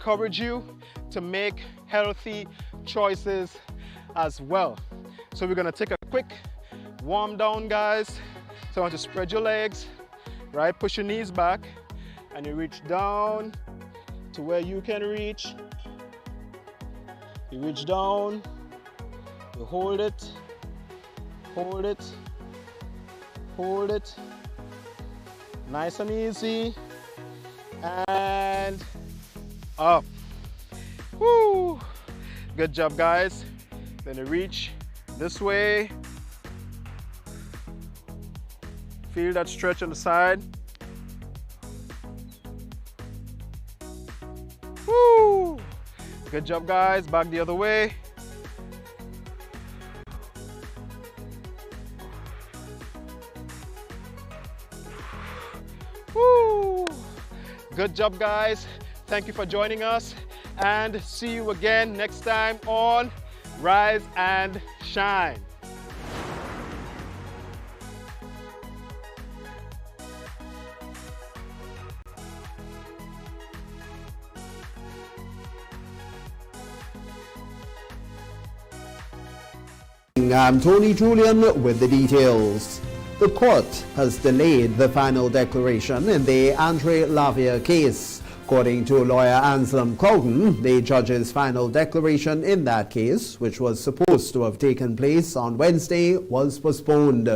encourage you to make healthy choices as well. So we're gonna take a quick warm down, guys. So I want you to spread your legs, right? Push your knees back and you reach down to where you can reach. You reach down, you hold it, hold it, hold it. Nice and easy. And up. Woo! Good job, guys. Then you reach this way. Feel that stretch on the side. Woo! Good job, guys. Back the other way. Woo! Good job, guys. Thank you for joining us, and see you again next time on Rise and Shine. I'm Tony Julian with the details. The court has delayed the final declaration in the Andre Lavia case. According to lawyer Anselm Cowden, the judge's final declaration in that case, which was supposed to have taken place on Wednesday, was postponed.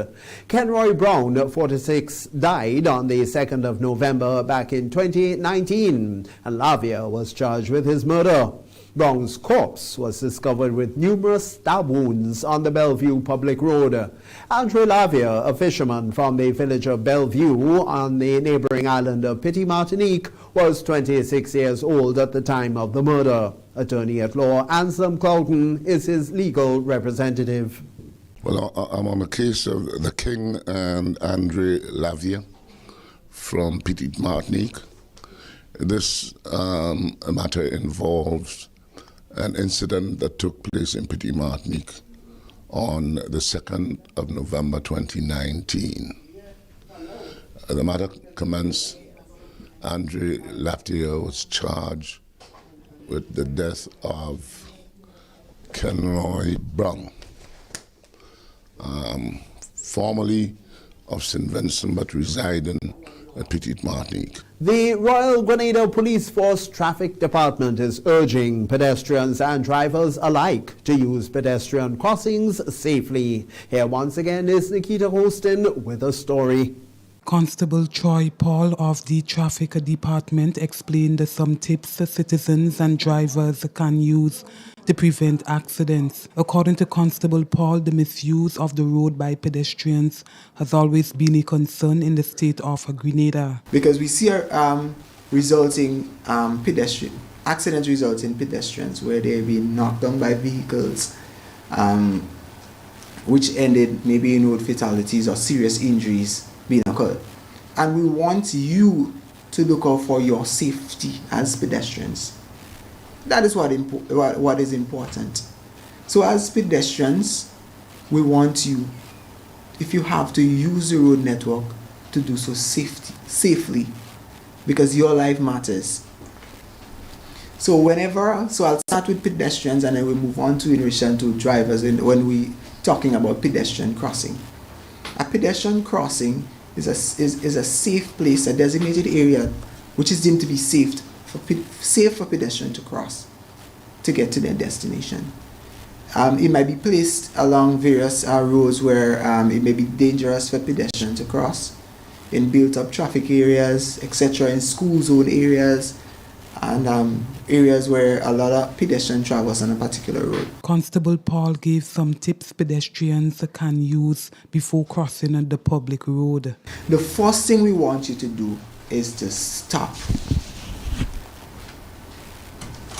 Kenroy Brown, 46, died on the 2nd of November back in 2019, and Lavia was charged with his murder. Brown's corpse was discovered with numerous stab wounds on the Bellevue public road. Andre Lavia, a fisherman from the village of Bellevue on the neighboring island of Petit Martinique, was 26 years old at the time of the murder. Attorney at law Anselm Cowden is his legal representative. Well, I'm on the case of the King and Andre Lavia from Petit Martinique. This matter involves an incident that took place in Petit Martinique on the 2nd of November 2019. The matter commenced. Andre Lavia was charged with the death of Kenroy Brown, formerly of St. Vincent but residing at Petit Martinique. The Royal Grenada Police Force Traffic Department is urging pedestrians and drivers alike to use pedestrian crossings safely. Here once again is Nikita Hostin with a story. Constable Troy Paul of the Traffic Department explained some tips citizens and drivers can use to prevent accidents. According to Constable Paul, the misuse of the road by pedestrians has always been a concern in the state of Grenada. Because we see resulting accidents resulting pedestrians where they're being knocked down by vehicles, which ended maybe in road fatalities or serious injuries being occurred. And we want you to look out for your safety as pedestrians. That is what is important. So as pedestrians, we want you, if you have to use the road network, to do so safely, because your life matters. So I'll start with pedestrians and then we'll move on to in relation to drivers when we're talking about pedestrian crossing. A pedestrian crossing is a safe place, a designated area which is deemed to be safe for pedestrians to cross to get to their destination. It might be placed along various roads where it may be dangerous for pedestrians to cross, in built-up traffic areas, etc., in school zone areas, and areas where a lot of pedestrians travels on a particular road. Constable Paul gave some tips pedestrians can use before crossing the public road. The first thing we want you to do is to stop.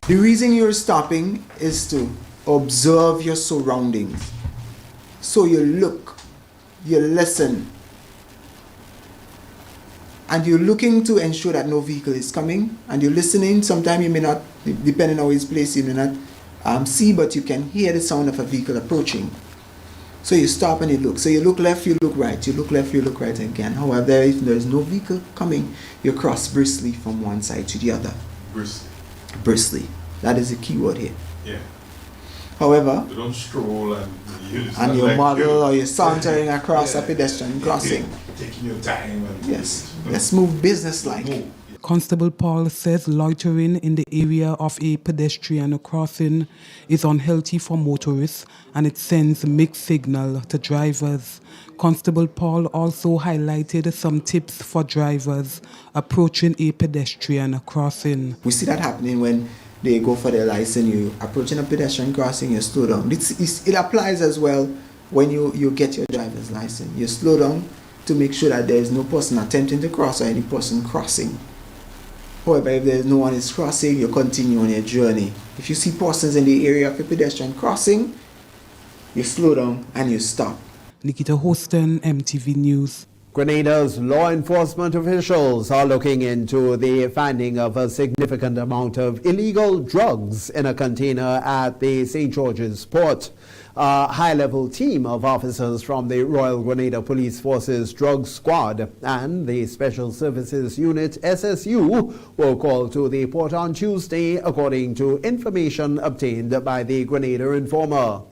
The reason you're stopping is to observe your surroundings. So you look, you listen, and you're looking to ensure that no vehicle is coming, and you're listening. Sometimes you may not, depending on where it's placed, you may not see, but you can hear the sound of a vehicle approaching. So you stop and you look. So you look left, you look right, you look left, you look right again. However, if there is no vehicle coming, you cross briskly from one side to the other. Briskly. briskly. That is the key word here. Yeah. However, You don't stroll and use and your like, model or you're sauntering across a pedestrian crossing. taking your time. And Yes, let's move business-like. move. Constable Paul says loitering in the area of a pedestrian crossing is unhealthy for motorists and it sends a mixed signal to drivers. Constable Paul also highlighted some tips for drivers approaching a pedestrian crossing. We see that happening when they go for their license. You approaching a pedestrian crossing, you slow down. It applies as well when you get your driver's license. You slow down to make sure that there is no person attempting to cross or any person crossing. However, if there is no one is crossing, you continue on your journey. If you see persons in the area of a pedestrian crossing, you slow down and you stop. Nikita Hoston, MTV News. Grenada's law enforcement officials are looking into the finding of a significant amount of illegal drugs in a container at the St. George's port. A high-level team of officers from the Royal Grenada Police Force's Drug Squad and the Special Services Unit SSU were called to the port on Tuesday, according to information obtained by the Grenada Informer.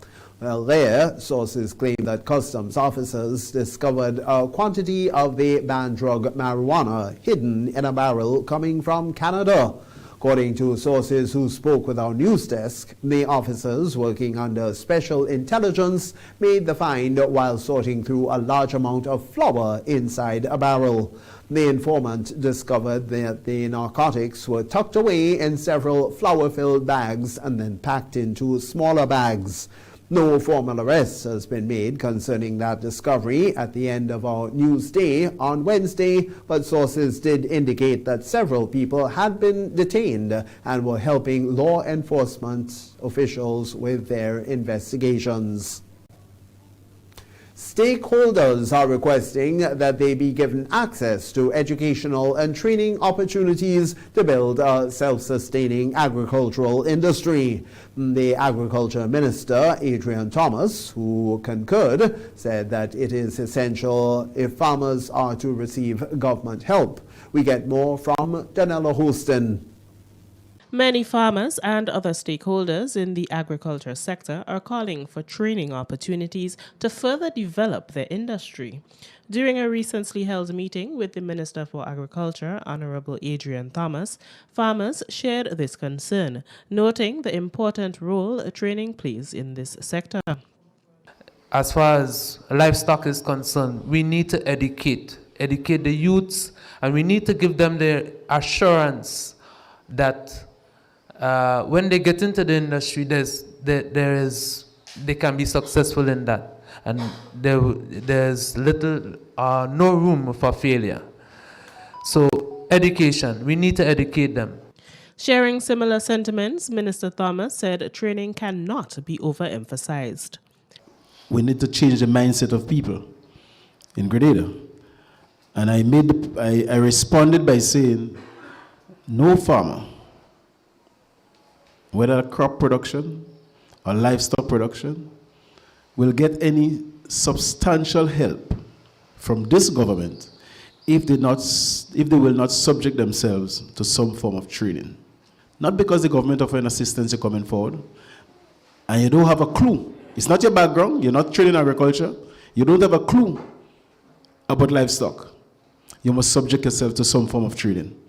Well, there, sources claim that customs officers discovered a quantity of the banned drug marijuana hidden in a barrel coming from Canada. According to sources who spoke with our news desk, the officers working under special intelligence made the find while sorting through a large amount of flour inside a barrel. The informant discovered that the narcotics were tucked away in several flour-filled bags and then packed into smaller bags. No formal arrest has been made concerning that discovery at the end of our news day on Wednesday, but sources did indicate that several people had been detained and were helping law enforcement officials with their investigations. Stakeholders are requesting that they be given access to educational and training opportunities to build a self-sustaining agricultural industry. The Agriculture Minister, Adrian Thomas, who concurred, said that it is essential if farmers are to receive government help. We get more from Danella Houston. Many farmers and other stakeholders in the agriculture sector are calling for training opportunities to further develop their industry. During a recently held meeting with the Minister for Agriculture, Honorable Adrian Thomas, farmers shared this concern, noting the important role training plays in this sector. As far as livestock is concerned, we need to educate the youths, and we need to give them the assurance that when they get into the industry, they can be successful in that, and there's no room for failure. So education, we need to educate them. Sharing similar sentiments, Minister Thomas said training cannot be overemphasized. We need to change the mindset of people in Grenada. And I responded by saying, no farmer, whether crop production or livestock production, will get any substantial help from this government if they will not subject themselves to some form of training. Not because the government offering assistance, you're coming forward, and you don't have a clue. It's not your background, you're not trained in agriculture, you don't have a clue about livestock. You must subject yourself to some form of training.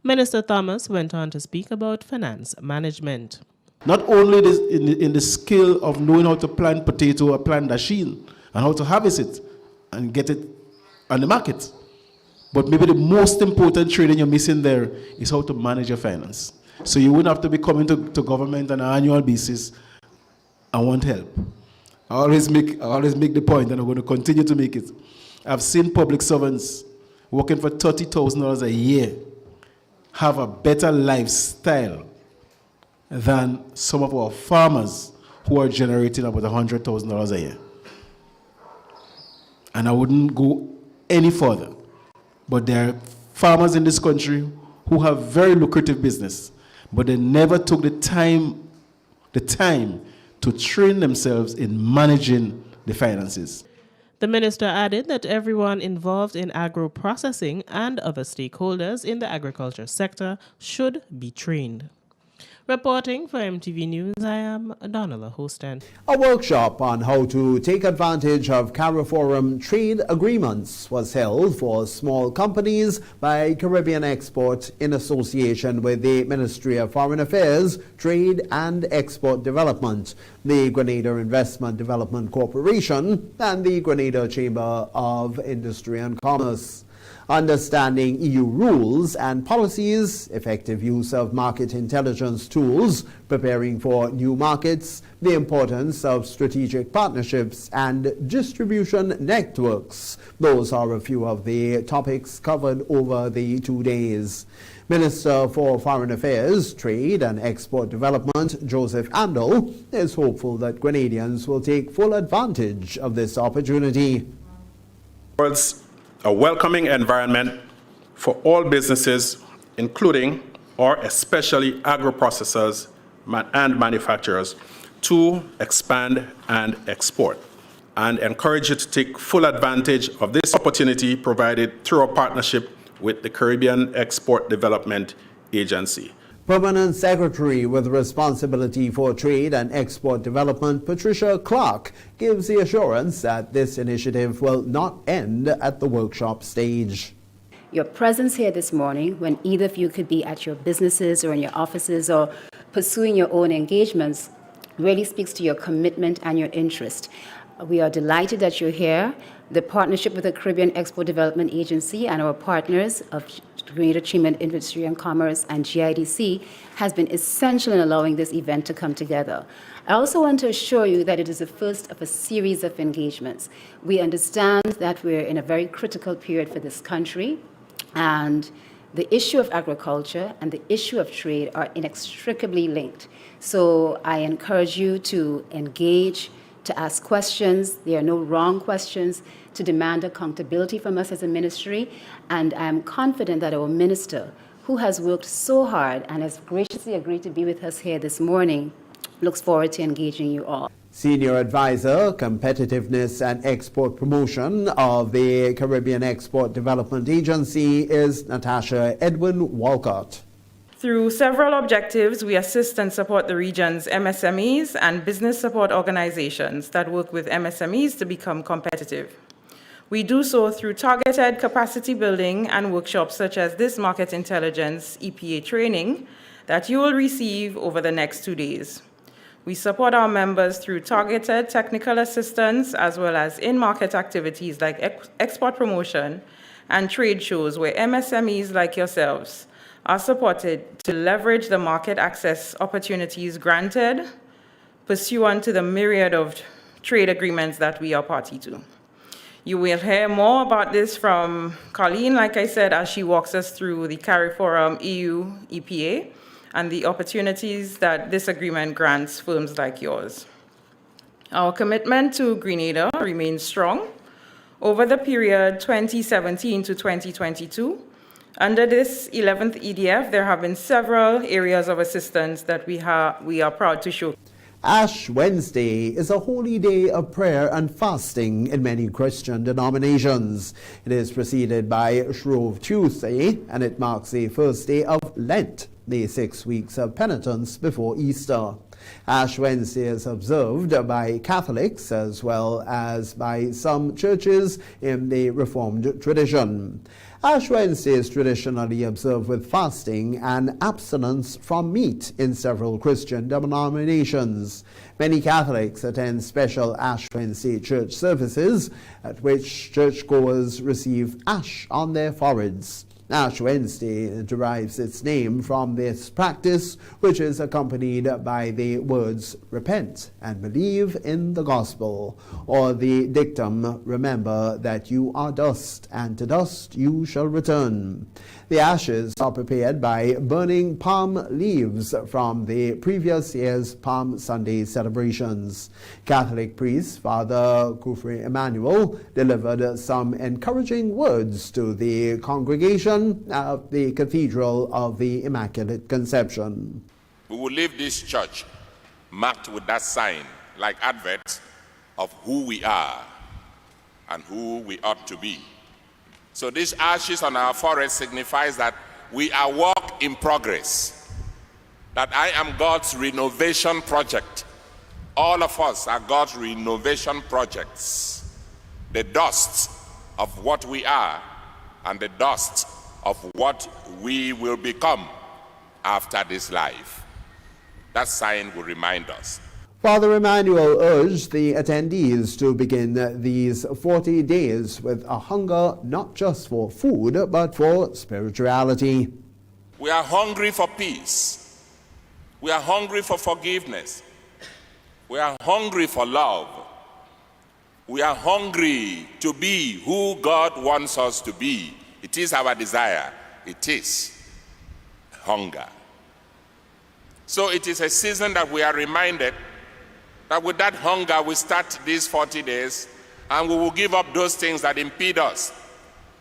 Minister Thomas went on to speak about finance management. Not only in the skill of knowing how to plant potato or plant dasheen and how to harvest it and get it on the market, but maybe the most important training you're missing there is how to manage your finance. So you wouldn't have to be coming to government on an annual basis and want help. I always make the point, and I'm going to continue to make it. I've seen public servants working for $30,000 a year have a better lifestyle than some of our farmers who are generating about $100,000 a year. And I wouldn't go any further. But there are farmers in this country who have very lucrative business, but they never took the time to train themselves in managing the finances. The minister added that everyone involved in agro-processing and other stakeholders in the agriculture sector should be trained. Reporting for MTV News, I am Donala Hostin. A workshop on how to take advantage of CARIFORUM trade agreements was held for small companies by Caribbean Export in association with the Ministry of Foreign Affairs, Trade and Export Development, the Grenada Investment Development Corporation, and the Grenada Chamber of Industry and Commerce. Understanding EU rules and policies, effective use of market intelligence tools, preparing for new markets, the importance of strategic partnerships and distribution networks. Those are a few of the topics covered over the 2 days. Minister for Foreign Affairs, Trade and Export Development, Joseph Andel, is hopeful that Grenadians will take full advantage of this opportunity. A welcoming environment for all businesses, including or especially agro-processors and manufacturers, to expand and export, and encourage you to take full advantage of this opportunity provided through a partnership with the Caribbean Export Development Agency. Permanent Secretary with responsibility for trade and export development, Patricia Clark, gives the assurance that this initiative will not end at the workshop stage. Your presence here this morning, when either of you could be at your businesses or in your offices or pursuing your own engagements, really speaks to your commitment and your interest. We are delighted that you're here. The partnership with the Caribbean Export Development Agency and our partners of Grenada Chamber of Industry and Commerce and GIDC has been essential in allowing this event to come together. I also want to assure you that it is the first of a series of engagements. We understand that we're in a very critical period for this country, and the issue of agriculture and the issue of trade are inextricably linked. So I encourage you to engage, to ask questions. There are no wrong questions, to demand accountability from us as a ministry. And I am confident that our minister, who has worked so hard and has graciously agreed to be with us here this morning, looks forward to engaging you all. Senior Advisor, Competitiveness and Export Promotion of the Caribbean Export Development Agency is Natasha Edwin Walcott. Through several objectives, we assist and support the region's MSMEs and business support organizations that work with MSMEs to become competitive. We do so through targeted capacity building and workshops such as this Market Intelligence EPA training that you will receive over the next 2 days. We support our members through targeted technical assistance as well as in-market activities like export promotion and trade shows where MSMEs like yourselves are supported to leverage the market access opportunities granted pursuant to the myriad of trade agreements that we are party to. You will hear more about this from Colleen, like I said, as she walks us through the CARIFORUM EU EPA and the opportunities that this agreement grants firms like yours. Our commitment to Grenada remains strong. Over the period 2017 to 2022, under this 11th EDF, there have been several areas of assistance that we are proud to show. Ash Wednesday is a holy day of prayer and fasting in many Christian denominations. It is preceded by Shrove Tuesday, and it marks the first day of Lent, the 6 weeks of penitence before Easter. Ash Wednesday is observed by Catholics as well as by some churches in the Reformed tradition. Ash Wednesday is traditionally observed with fasting and abstinence from meat in several Christian denominations. Many Catholics attend special Ash Wednesday church services at which churchgoers receive ash on their foreheads. Ash Wednesday derives its name from this practice, which is accompanied by the words repent and believe in the gospel, or the dictum, remember that you are dust, and to dust you shall return. The ashes are prepared by burning palm leaves from the previous year's Palm Sunday celebrations. Catholic priest Father Kufri Emmanuel delivered some encouraging words to the congregation of the Cathedral of the Immaculate Conception. We will leave this church marked with that sign, like Advent, of who we are and who we ought to be. So these ashes on our forehead signifies that we are work in progress. that I am God's renovation project. All of us are God's renovation projects. The dust of what we are and the dust of what we will become after this life. That sign will remind us. Father Emmanuel urged the attendees to begin these 40 days with a hunger not just for food, but for spirituality. We are hungry for peace. We are hungry for forgiveness. We are hungry for love. We are hungry to be who God wants us to be. It is our desire. It is hunger. So it is a season that we are reminded that with that hunger we start these 40 days, and we will give up those things that impede us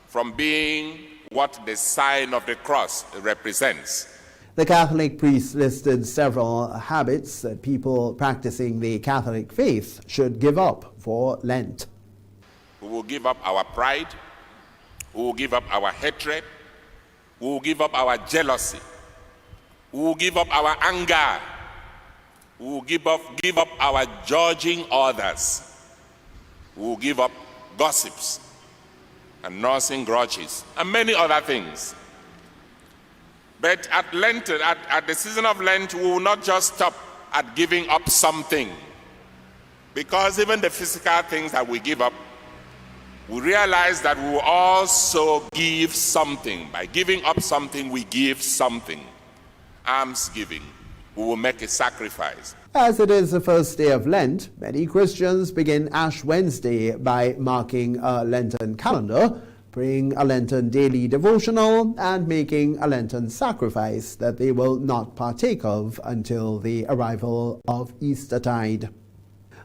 from being what the sign of the cross represents. The Catholic priest listed several habits that people practicing the Catholic faith should give up for Lent. We will give up our pride. We will give up our hatred. We will give up our jealousy. We will give up our anger. We will give up our judging others. We will give up gossips and nursing grudges and many other things. But at Lent, at the season of Lent, we will not just stop at giving up something, because even the physical things that we give up, we realize that we will also give something. By giving up something, we give something. Almsgiving. We will make a sacrifice. As it is the first day of Lent, many Christians begin Ash Wednesday by marking a Lenten calendar, praying a Lenten daily devotional, and making a Lenten sacrifice that they will not partake of until the arrival of Eastertide.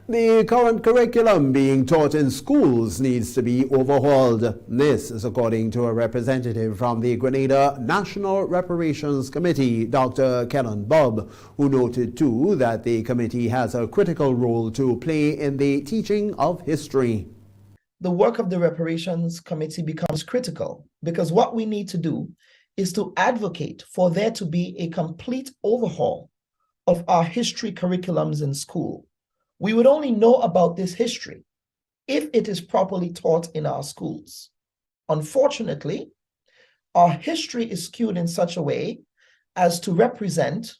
The current curriculum being taught in schools needs to be overhauled. This is according to a representative from the Grenada National Reparations Committee, Dr. Kellen Bob, who noted too that the committee has a critical role to play in the teaching of history. The work of the Reparations Committee becomes critical because what we need to do is to advocate for there to be a complete overhaul of our history curriculums in school. We would only know about this history if it is properly taught in our schools. Unfortunately, our history is skewed in such a way as to represent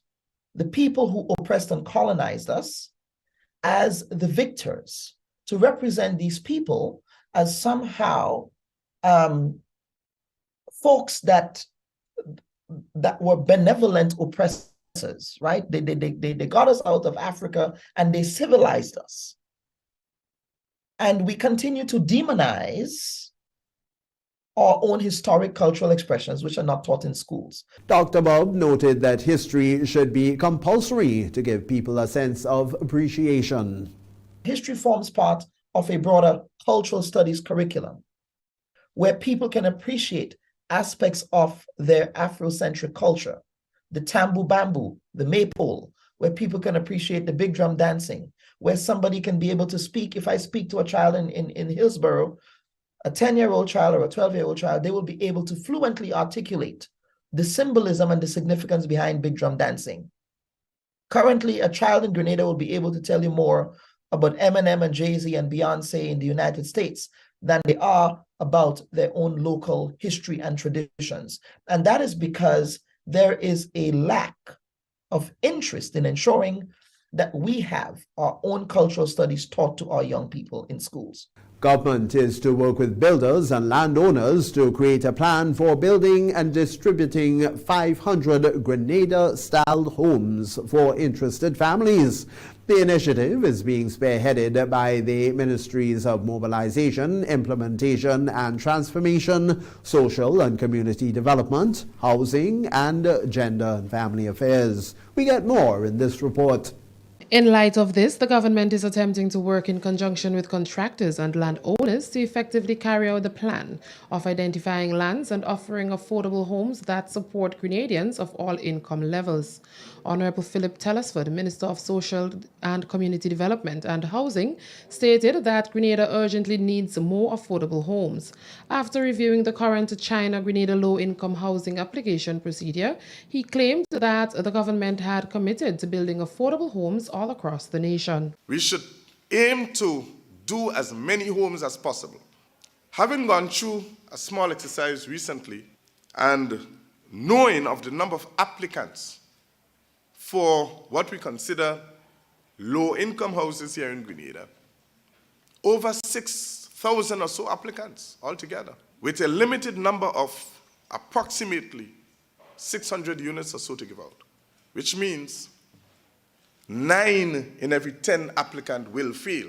the people who oppressed and colonized us as the victors, to represent these people as somehow folks that were benevolent oppressors, right? They got us out of Africa and they civilized us. And we continue to demonize our own historic cultural expressions, which are not taught in schools. Dr. Bob noted that history should be compulsory to give people a sense of appreciation. History forms part of a broader cultural studies curriculum where people can appreciate aspects of their Afrocentric culture, the tambu bambu, the maypole, where people can appreciate the big drum dancing, where somebody can be able to speak. If I speak to a child in Hillsborough, a 10-year-old child or a 12-year-old child, they will be able to fluently articulate the symbolism and the significance behind big drum dancing. Currently, a child in Grenada will be able to tell you more about Eminem and Jay-Z and Beyonce in the United States than they are about their own local history and traditions. And that is because there is a lack of interest in ensuring that we have our own cultural studies taught to our young people in schools. Government is to work with builders and landowners to create a plan for building and distributing 500 Grenada-style homes for interested families. The initiative is being spearheaded by the Ministries of Mobilization, Implementation and Transformation, Social and Community Development, Housing, and Gender and Family Affairs. We get more in this report. In light of this, the government is attempting to work in conjunction with contractors and landowners to effectively carry out the plan of identifying lands and offering affordable homes that support Grenadians of all income levels. Honorable Philip Telesford, Minister of Social and Community Development and Housing, stated that Grenada urgently needs more affordable homes. After reviewing the current China-Grenada low-income housing application procedure, he claimed that the government had committed to building affordable homes all across the nation. We should aim to do as many homes as possible. Having gone through a small exercise recently and knowing of the number of applicants for what we consider low-income houses here in Grenada, over 6,000 or so applicants altogether, with a limited number of approximately 600 units or so to give out, which means 9 in every 10 applicants will fail,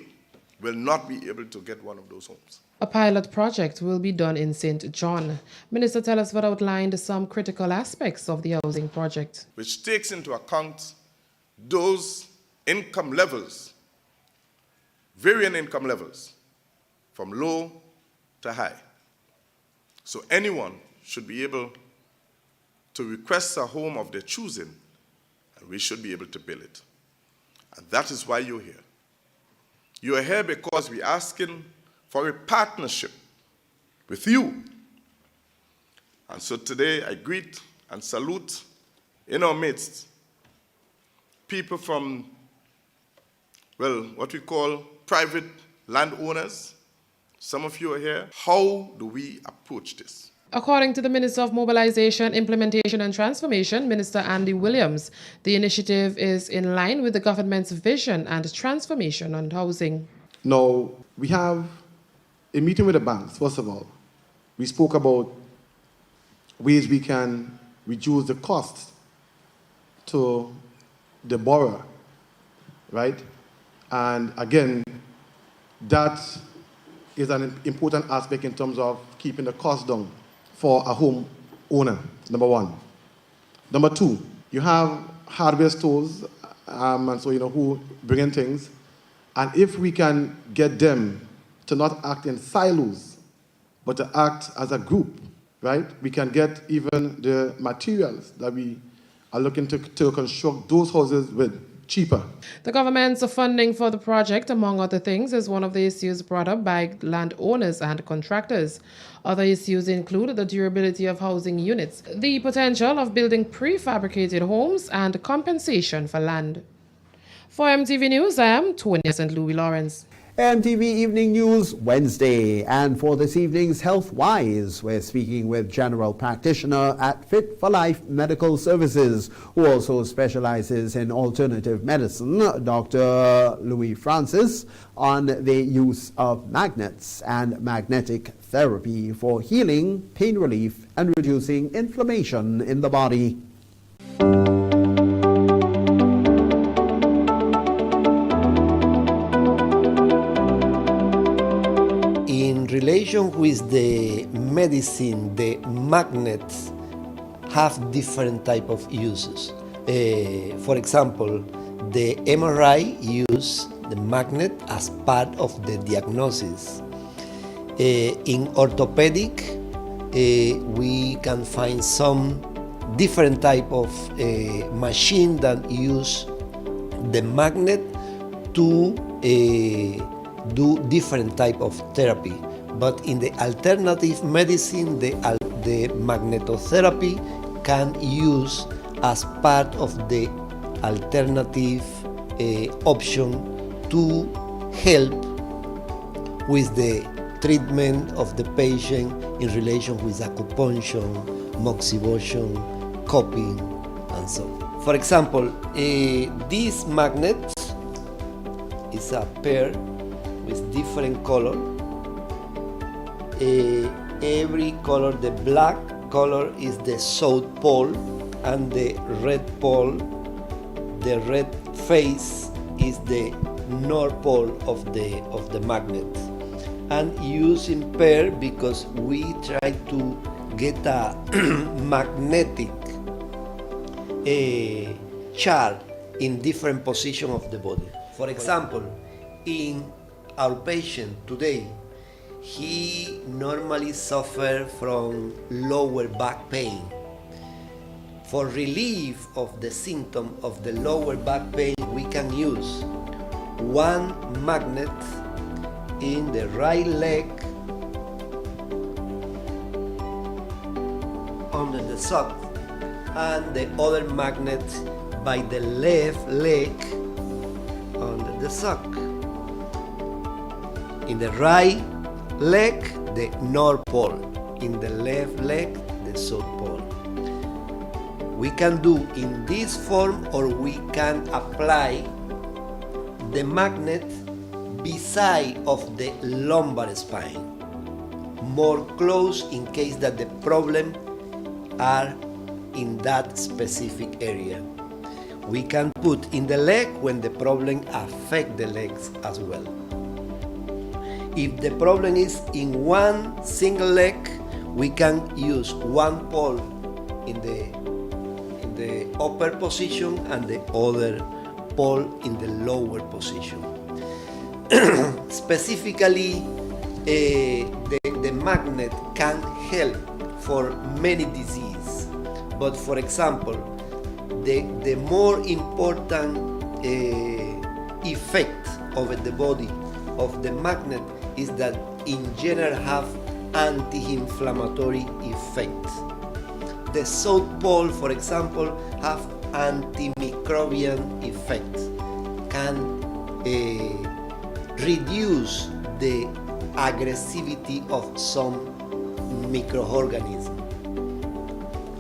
will not be able to get one of those homes. A pilot project will be done in St. John. Minister Telesford outlined some critical aspects of the housing project, which takes into account those income levels, varying income levels, from low to high. So anyone should be able to request a home of their choosing, and we should be able to build it. And that is why you're here. You are here because we're asking for a partnership with you. And so today I greet and salute in our midst people from, well, what we call private landowners. Some of you are here. How do we approach this? According to the Minister of Mobilization, Implementation and Transformation, Minister Andy Williams, the initiative is in line with the government's vision and transformation on housing. Now, we have a meeting with the banks. First of all, we spoke about ways we can reduce the cost to the borrower, right? And again, that is an important aspect in terms of keeping the cost down for a home owner, number one. Number two, you have hardware stores, and so, who bring in things. And if we can get them to not act in silos, but to act as a group, right? We can get even the materials that we are looking to construct those houses with cheaper. The government's funding for the project, among other things, is one of the issues brought up by landowners and contractors. Other issues include the durability of housing units, the potential of building prefabricated homes, and compensation for land. For MTV News, I am Tony St. Louis Lawrence. MTV Evening News Wednesday, and for this evening's Health Wise, we're speaking with general practitioner at Fit for Life Medical Services, who also specializes in alternative medicine, Dr. Louis Francis, on the use of magnets and magnetic therapy for healing, pain relief, and reducing inflammation in the body. Relation with the medicine, the magnets have different type of uses. For example, the MRI use the magnet as part of the diagnosis. In orthopedic, we can find some different type of machine that use the magnet to do different type of therapy. But in the alternative medicine, the magnetotherapy can use as part of the alternative option to help with the treatment of the patient in relation with acupuncture, moxibustion, cupping, and so on. For example, this magnet is a pair with different color. Every color, the black color is the south pole, and the red pole, the red face is the north pole of the magnet. And used in pair because we try to get a magnetic charge in different positions of the body. For example, in our patient today, he normally suffers from lower back pain. For relief of the symptom of the lower back pain, we can use one magnet in the right leg under the sock and the other magnet by the left leg under the sock. In the right leg, the North Pole. In the left leg, the South Pole. We can do in this form, or we can apply the magnet beside of the lumbar spine, more close in case that the problem are in that specific area. We can put in the leg when the problem affect the legs as well. If the problem is in one single leg, we can use one pole in the upper position and the other pole in the lower position. Specifically, the magnet can help for many diseases, but for example, the more important effect over the body of the magnet is that in general have anti-inflammatory effect. The South Pole, for example, have antimicrobial effect, can reduce the aggressivity of some microorganisms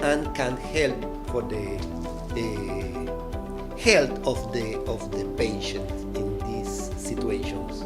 and can help for the health of the patient in these situations.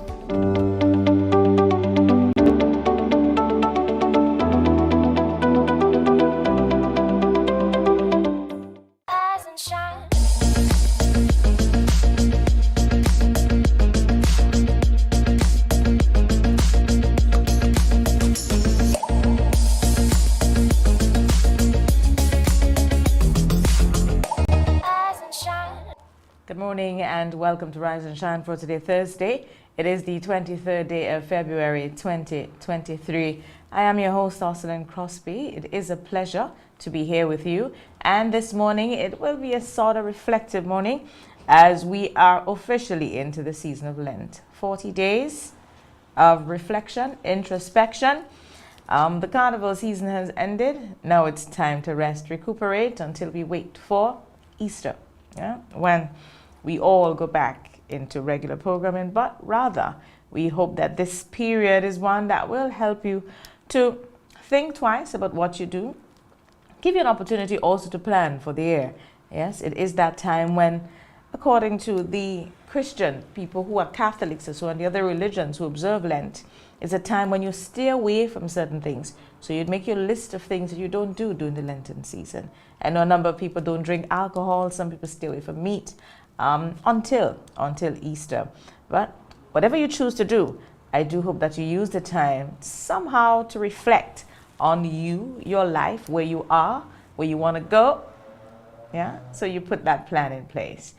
Good morning and welcome to Rise and Shine for today, Thursday. It is the 23rd day of February 2023. I am your host, Jocelyn Crosby. It is a pleasure to be here with you. And this morning, it will be a sort of reflective morning as we are officially into the season of Lent. 40 days of reflection, introspection. The carnival season has ended. Now it's time to rest, recuperate until we wait for Easter. Yeah? When we all go back into regular programming, but rather we hope that this period is one that will help you to think twice about what you do, give you an opportunity also to plan for the year. Yes, it is that time when, according to the Christian people who are Catholics or so and the other religions who observe Lent, it's a time when you stay away from certain things. So you'd make your list of things that you don't do during the Lenten season. I know a number of people don't drink alcohol. Some people stay away from meat until Easter. But whatever you choose to do, I do hope that you use the time somehow to reflect on you, your life, where you are, where you want to go. Yeah, so you put that plan in place.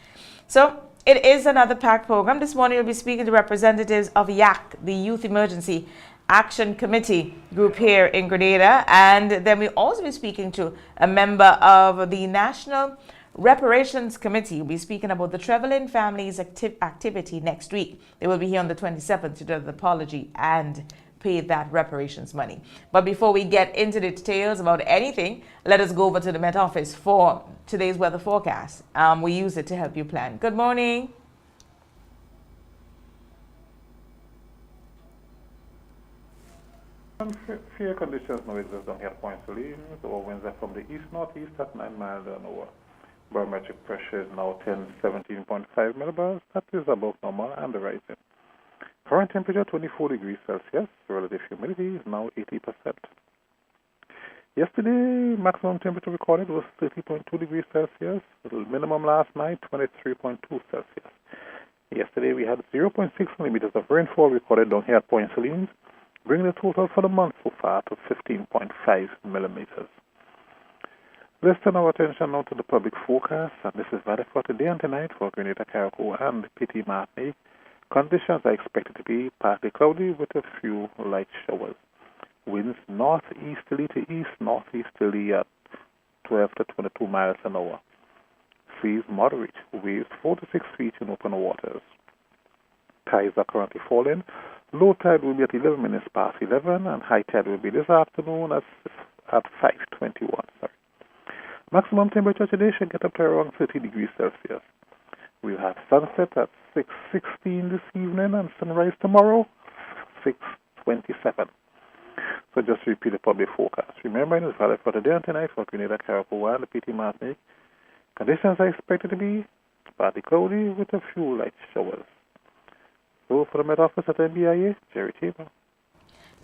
So it is another packed program. This morning we'll be speaking to representatives of YAC, the Youth Emergency Action Committee group here in Grenada. And then we'll also be speaking to a member of the National Reparations Committee. We'll be speaking about the Trevelyan Families activity next week. They will be here on the 27th to do the apology and pay that reparations money. But before we get into the details about anything, let us go over to the Met Office for today's weather forecast. We use it to help you plan. Good morning. Fair conditions now exist down here at Point Saline. Our winds are from the east-northeast at 9 miles an hour. Barometric pressure is now 17.5 millibars. That is above normal and rising. Current temperature 24 degrees Celsius. Relative humidity is now 80%. Yesterday, maximum temperature recorded was 30.2 degrees Celsius. The minimum last night, 23.2 Celsius. Yesterday, we had 0.6 millimeters of rainfall recorded down here at Point Saline, bringing the total for the month so far to 15.5 millimeters. Let's turn our attention now to the public forecast, and this is valid for today and tonight for Grenada, Carriacou, and Petit Martinique. Conditions are expected to be partly cloudy with a few light showers. Winds northeasterly to east-northeasterly at 12 to 22 miles an hour. Seas moderate, waves 4 to 6 feet in open waters. Tides are currently falling. Low tide will be at 11 minutes past 11, and high tide will be this afternoon at 5:21. Maximum temperature today should get up to around 30 degrees Celsius. We'll have sunset at 6:16 this evening and sunrise tomorrow 6:27. So just to repeat the public forecast. Remember, it is valid for today and tonight for Grenada, Carriacou, and the Petit Martinique. Conditions are expected to be partly cloudy with a few light showers. So for the Met Office at NBIA, Jerry Taber.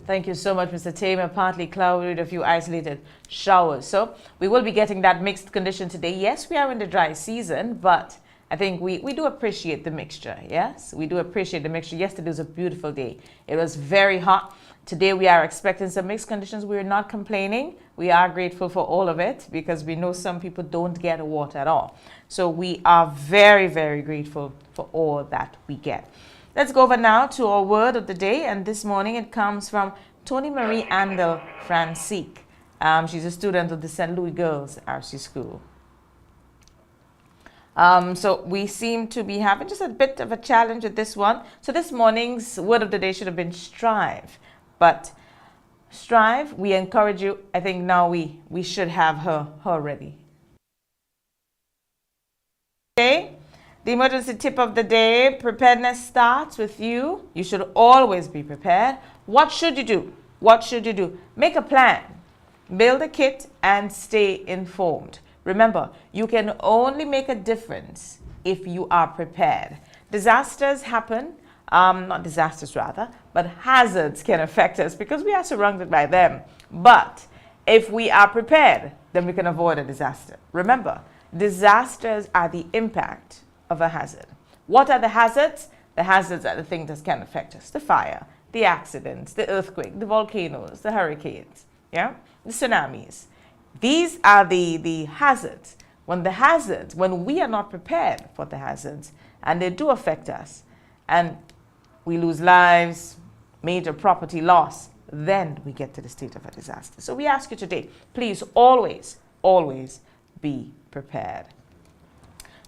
Thank you so much, Mr. Tamer. Partly cloudy with a few isolated showers. So we will be getting that mixed condition today. Yes, we are in the dry season, but I think we do appreciate the mixture. Yes, we do appreciate the mixture. Yesterday was a beautiful day. It was very hot. Today we are expecting some mixed conditions. We're not complaining. We are grateful for all of it because we know some people don't get water at all. So we are very, very grateful for all that we get. Let's go over now to our word of the day, and this morning it comes from Tony Marie Andel Francique. She's a student of the St. Louis Girls RC School. So we seem to be having just a bit of a challenge with this one. So this morning's word of the day should have been strive, but strive, we encourage you. I think now we should have her ready. Okay. The emergency tip of the day, preparedness starts with you. You should always be prepared. What should you do? What should you do? Make a plan, build a kit, and stay informed. Remember, you can only make a difference if you are prepared. Disasters happen, not disasters rather, but hazards can affect us because we are surrounded by them. But if we are prepared, then we can avoid a disaster. Remember, disasters are the impact of a hazard. What are the hazards? The hazards are the things that can affect us. The fire, the accidents, the earthquake, the volcanoes, the hurricanes, yeah, the tsunamis. These are the hazards. When we are not prepared for the hazards, and they do affect us, and we lose lives, major property loss, then we get to the state of a disaster. So we ask you today, please always, always be prepared.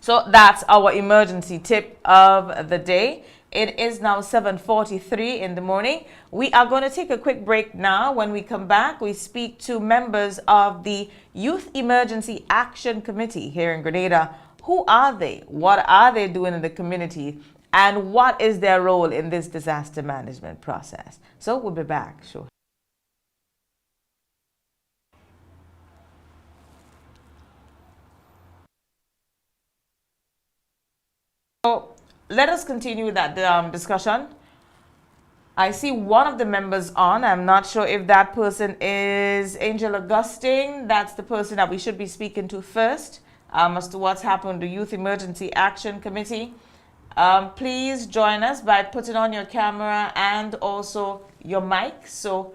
So that's our emergency tip of the day. It is now 7:43 in the morning. We are going to take a quick break now. When we come back, we speak to members of the Youth Emergency Action Committee here in Grenada. Who are they? What are they doing in the community? And what is their role in this disaster management process? So we'll be back shortly. So let us continue that discussion. I see one of the members on. I'm not sure if that person is Angel Augustine. That's the person that we should be speaking to first as to what's happened to Youth Emergency Action Committee. Please join us by putting on your camera and also your mic so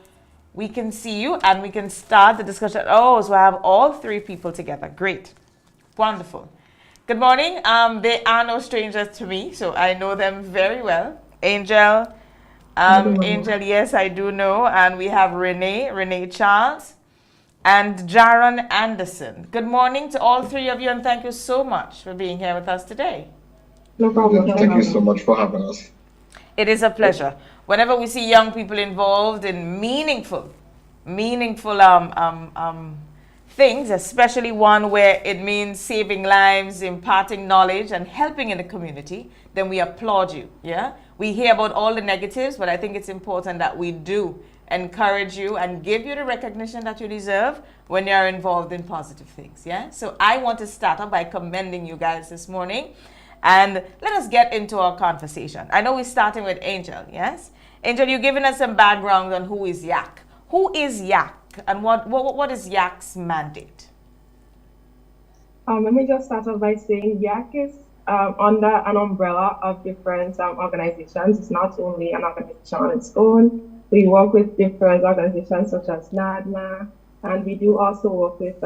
we can see you and we can start the discussion. Oh, so I have all three people together. Great. Wonderful. Good morning. They are no strangers to me, so I know them very well. Angel, yes, I do know. And we have Renee Charles, and Jaron Anderson. Good morning to all three of you, and thank you so much for being here with us today. No problem. Thank you so much for having us. It is a pleasure. Whenever we see young people involved in meaningful things, especially one where it means saving lives, imparting knowledge, and helping in the community, then we applaud you. Yeah, we hear about all the negatives, but I think it's important that we do encourage you and give you the recognition that you deserve when you're involved in positive things. Yeah, so I want to start off by commending you guys this morning, and let us get into our conversation. I know we're starting with Angel. Yes, Angel, you're giving us some background on who is YAC. Who is YAC? And what is YAC's mandate? Let me just start off by saying YAC is under an umbrella of different organizations. It's not only an organization on its own. We work with different organizations such as NADMA, and we do also work with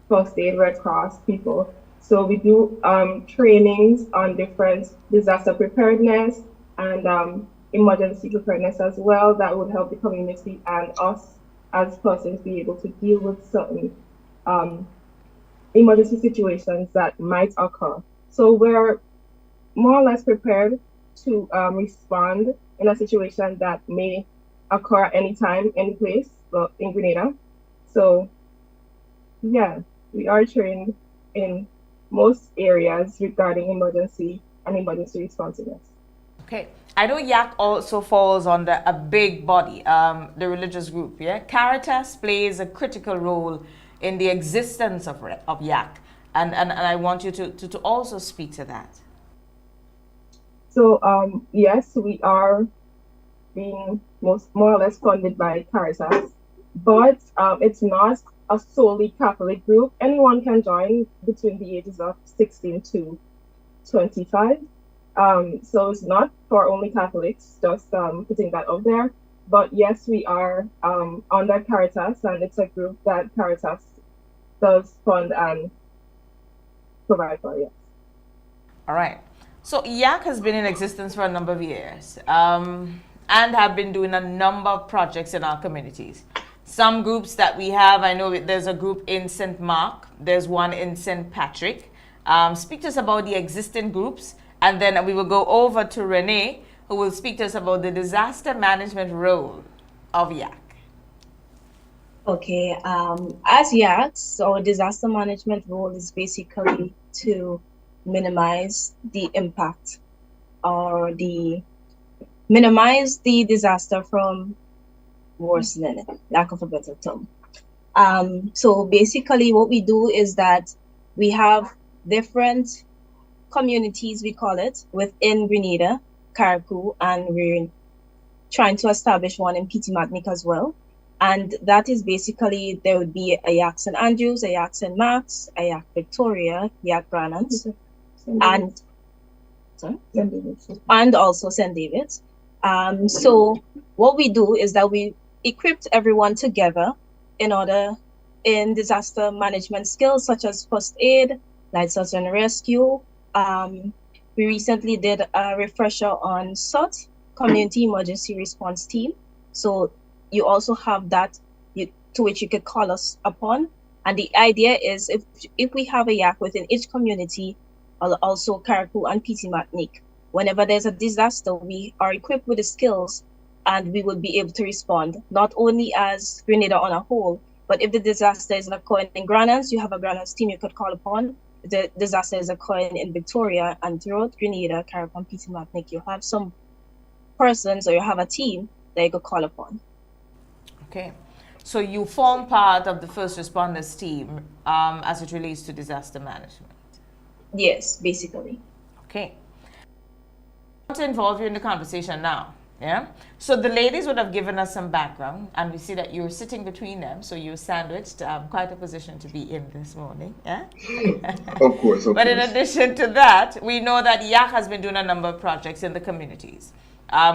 first aid, Red Cross people. So we do trainings on different disaster preparedness and emergency preparedness as well that would help the community and us as persons be able to deal with certain emergency situations that might occur. So we're more or less prepared to respond in a situation that may occur anytime, any place in Grenada. So yeah, we are trained in most areas regarding emergency and emergency responsiveness. Okay. I know YAC also falls under a big body, the religious group, yeah? Caritas plays a critical role in the existence of YAC, and I want you to also speak to that. So yes, we are being more or less funded by Caritas, but it's not a solely Catholic group. Anyone can join between the ages of 16 to 25. So it's not for only Catholics, just putting that out there. But yes, we are under Caritas, and it's a group that Caritas does fund and provide for, yes. All right. So YAC has been in existence for a number of years and have been doing a number of projects in our communities. Some groups that we have, I know there's a group in St. Mark, there's one in St. Patrick. Speak to us about the existing groups, and then we will go over to Renee, who will speak to us about the disaster management role of YAC. Okay, as YACs, our disaster management role is basically to minimize the impact or minimize the disaster from worsening, lack of a better term. So basically what we do is that we have different communities, we call it, within Grenada, Carriacou, and we're trying to establish one in Petite Martinique as well. And that is basically, there would be a YAC St. Andrews, a YAC St. Mark's, a YAC Victoria, YAC Granans, and also St. David's. So what we do is that we equipped everyone together in disaster management skills such as first aid, light search and rescue. We recently did a refresher on SOT, Community Emergency Response Team. So you also have that to which you could call us upon. And the idea is if we have a YAC within each community, also Carriacou and Petite Martinique, whenever there's a disaster, we are equipped with the skills and we will be able to respond, not only as Grenada on a whole, but if the disaster is occurring in Granans, you have a Granans team you could call upon. If the disaster is occurring in Victoria and throughout Grenada, Carriacou and Petite Martinique, you have some persons or you have a team that you could call upon. Okay. So you form part of the first responders team as it relates to disaster management? Yes, basically. Okay. I want to involve you in the conversation now. Yeah. So the ladies would have given us some background, and we see that you're sitting between them, so you're sandwiched. Quite a position to be in this morning. Yeah. Of course. But in addition to that, we know that YAC has been doing a number of projects in the communities.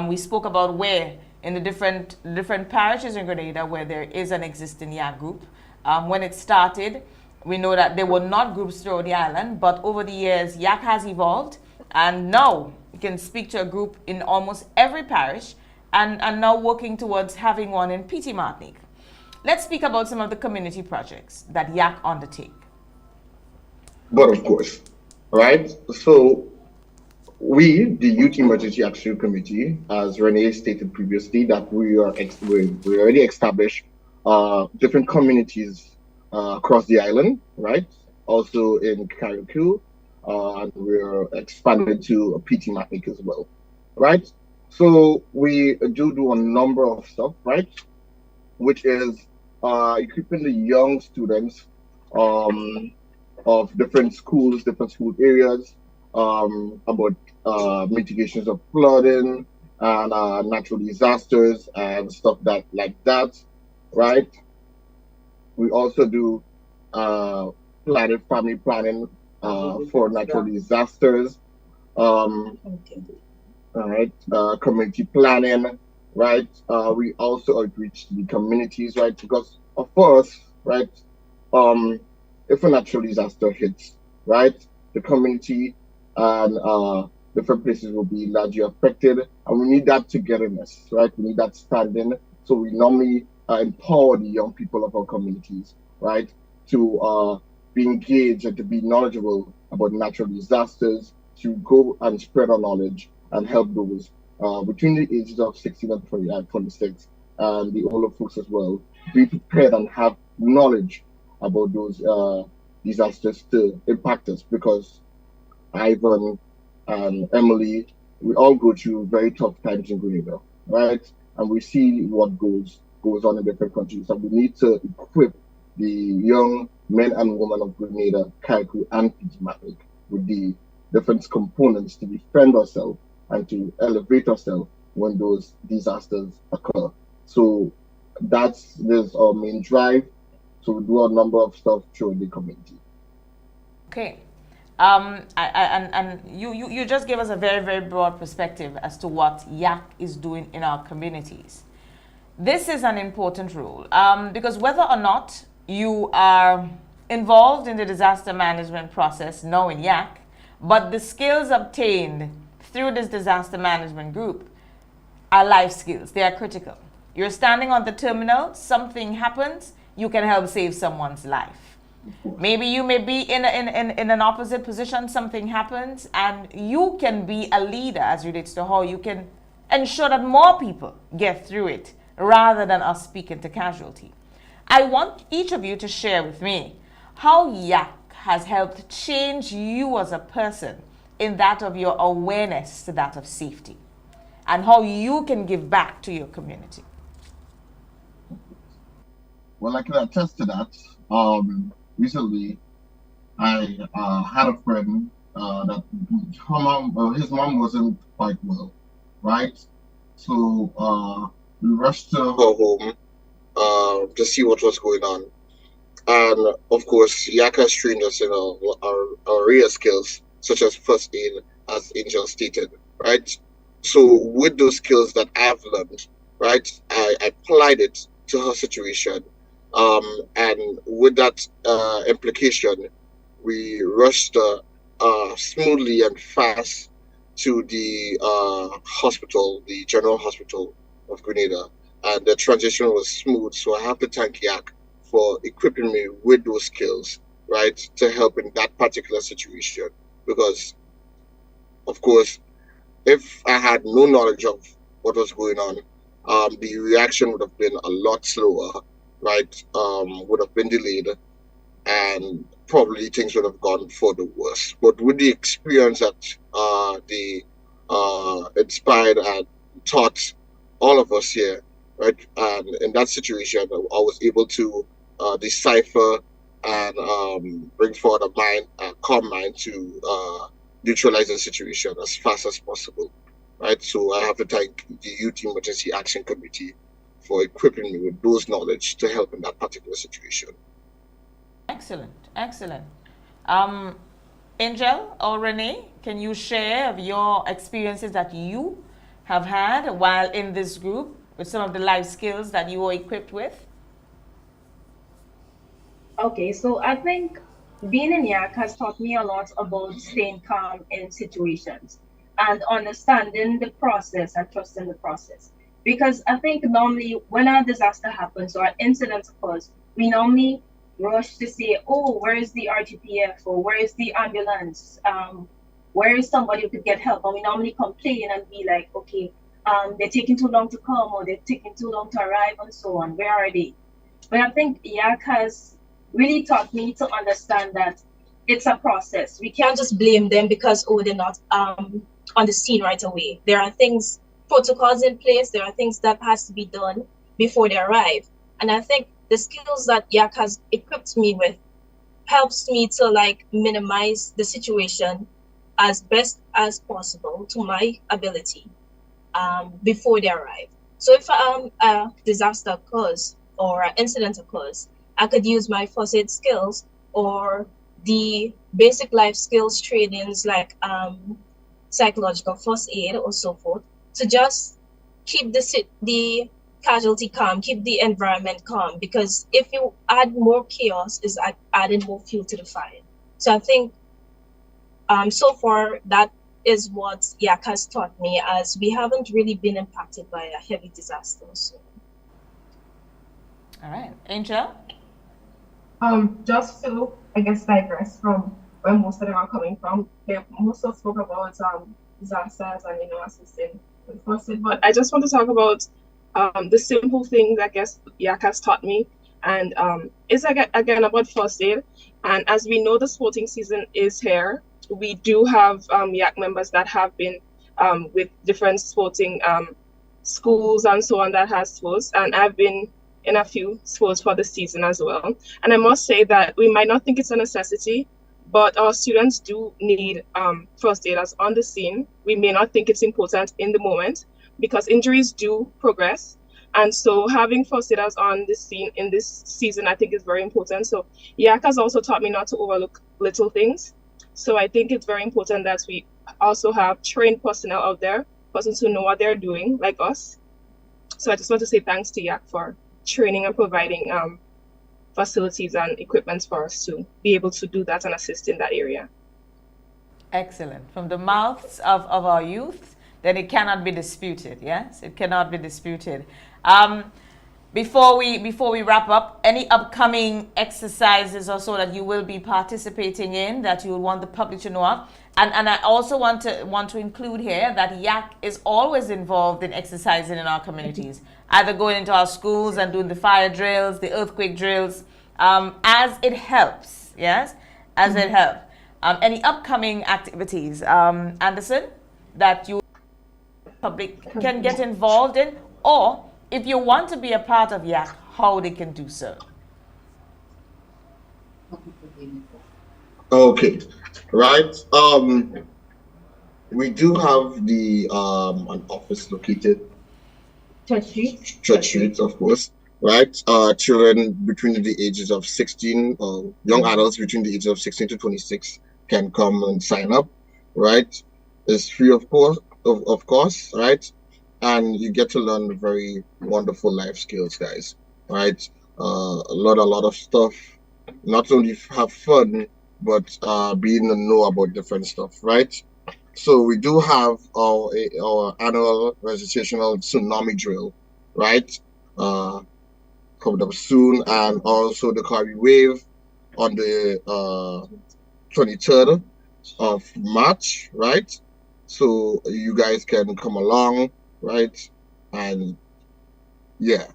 We spoke about where in the different parishes in Grenada where there is an existing YAC group. When it started, we know that there were not groups throughout the island, but over the years, YAC has evolved, and now you can speak to a group in almost every parish, and now working towards having one in Petite Martinique. Let's speak about some of the community projects that YAC undertake. But of course, right? So we, the Youth Emergency Action Committee, as Renee stated previously, that we already established different communities across the island, right? Also in Carriacou, and we're expanded to Petite Martinique as well, right? So we do a number of stuff, right? Which is equipping the young students of different schools, different school areas, about mitigations of flooding and natural disasters and stuff like that, right? We also do family planning for natural disasters, all right, community planning, right? We also outreach to the communities, right? Because of course, right, if a natural disaster hits, right, the community and different places will be largely affected, and we need that togetherness, right? We need that standing. So we normally empower the young people of our communities, right, to be engaged and to be knowledgeable about natural disasters, to go and spread our knowledge and help those between the ages of 16 and 26, and the older folks as well, be prepared and have knowledge about those disasters to impact us, because Ivan and Emily, we all go through very tough times in Grenada, right? And we see what goes on in different countries. And we need to equip the young men and women of Grenada, Carriacou, and Petite Martinique with the different components to defend ourselves and to elevate ourselves when those disasters occur. So there's our main drive. So we do a number of stuff through the community. Okay. And you just gave us a very, very broad perspective as to what YAC is doing in our communities. This is an important role because whether or not you are involved in the disaster management process now in YAC, but the skills obtained through this disaster management group are life skills. They are critical. You're standing on the terminal, something happens, you can help save someone's life. Maybe you may be in an opposite position, something happens, and you can be a leader as relates to how you can ensure that more people get through it rather than us speaking to casualty. I want each of you to share with me how YAC has helped change you as a person in that of your awareness to that of safety, and how you can give back to your community. Well, I can attest to that. Recently, I had a friend that his mom wasn't quite well, right? So we rushed to her home to see what was going on. And of course, YAC has trained us in our area skills, such as first aid, as Angel stated, right? So with those skills that I've learned, right, I applied it to her situation. And with that implication, we rushed smoothly and fast to the hospital, the General Hospital of Grenada, and the transition was smooth. So I have to thank YAC for equipping me with those skills, right, to help in that particular situation. Because, of course, if I had no knowledge of what was going on, the reaction would have been a lot slower, right, would have been delayed, and probably things would have gone for the worse. But with the experience that the inspired and taught all of us here, right, and in that situation, I was able to decipher and bring forward a calm mind to neutralize the situation as fast as possible, right? So I have to thank the Youth Emergency Action Committee for equipping me with those knowledge to help in that particular situation. Excellent, excellent. Angel or Renee, can you share of your experiences that you have had while in this group with some of the life skills that you were equipped with? Okay, so I think being in YAC has taught me a lot about staying calm in situations and understanding the process and trusting the process. Because I think normally when a disaster happens or an incident occurs, we normally rush to say, oh, where is the RTPF, or where is the ambulance? Where is somebody who could get help? And we normally complain and be like, okay, they're taking too long to come, or they're taking too long to arrive, and so on. Where are they? But I think YAC has really taught me to understand that it's a process. We can't just blame them because, oh, they're not on the scene right away. There are things, protocols in place, there are things that has to be done before they arrive. And I think the skills that YAC has equipped me with helps me to like minimize the situation as best as possible to my ability before they arrive. So if a disaster occurs or an incident occurs, I could use my first aid skills or the basic life skills trainings like psychological first aid or so forth to just keep the casualty calm, keep the environment calm, because if you add more chaos, is adding more fuel to the fire. So I think so far that is what YAC has taught me, as we haven't really been impacted by a heavy disaster. So. All right, Angel? Just to, I guess, digress from where most of them are coming from, most of us spoke about disasters and, assisting with first aid, but I just want to talk about the simple things I guess YAC has taught me, and it's again about first aid. And as we know, the sporting season is here. We do have YAC members that have been with different sporting schools and so on that has sports, and I've been in a few sports for the season as well. And I must say that we might not think it's a necessity, but our students do need first aiders on the scene. We may not think it's important in the moment because injuries do progress. And so having first aiders on the scene in this season, I think is very important. So YAC has also taught me not to overlook little things. So I think it's very important that we also have trained personnel out there, persons who know what they're doing, like us. So I just want to say thanks to YAC for training and providing facilities and equipment for us to be able to do that and assist in that area. Excellent. From the mouths of our youth, then it cannot be disputed. Yes, it cannot be disputed. Before we wrap up, any upcoming exercises or so that you will be participating in that you will want the public to know of? And I also want to include here that YAC is always involved in exercising in our communities, either going into our schools and doing the fire drills, the earthquake drills, as it helps. Yes, as it helps. Any upcoming activities, Anderson, that you public can get involved in, or if you want to be a part of YAC, how they can do so? Okay, right. We do have the an office located Church Street, of course, right? Children between the ages of 16, young adults between the ages of 16 to 26 can come and sign up, right? It's free, of course, right? And you get to learn very wonderful life skills, guys, right? A lot of stuff. Not only have fun, but be in the know about different stuff, right? So we do have our annual recitational tsunami drill, right? Coming up soon, and also the Caribbean Wave on the 23rd of March, right? So you guys can come along, right? And yeah,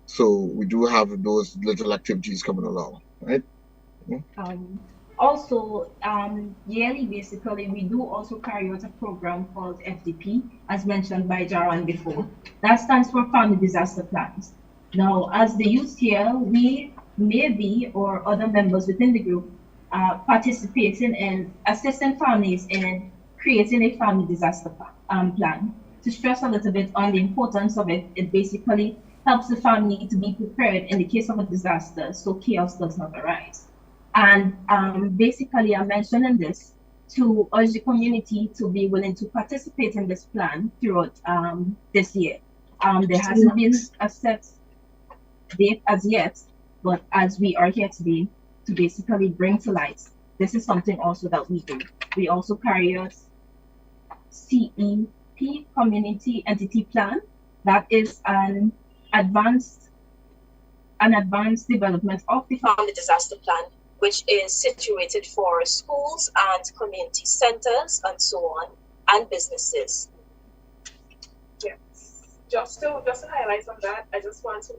so we do have those little activities coming along, right? Also, yearly, basically, we do also carry out a program called FDP, as mentioned by Jaron before. That stands for Family Disaster Plans. Now, as the youth here, we may be, or other members within the group, participating in assisting families in creating a family disaster plan. To stress a little bit on the importance of it, it basically helps the family to be prepared in the case of a disaster so chaos does not arise. And basically, I'm mentioning this to urge the community to be willing to participate in this plan throughout this year. There hasn't been a set date as yet, but as we are here today to basically bring to light, this is something also that we do. We also carry out CEP, Community Entity Plan. That is an advanced development of the family disaster plan, which is situated for schools and community centers and so on, and businesses. Yes. Just to highlight on that, I just want to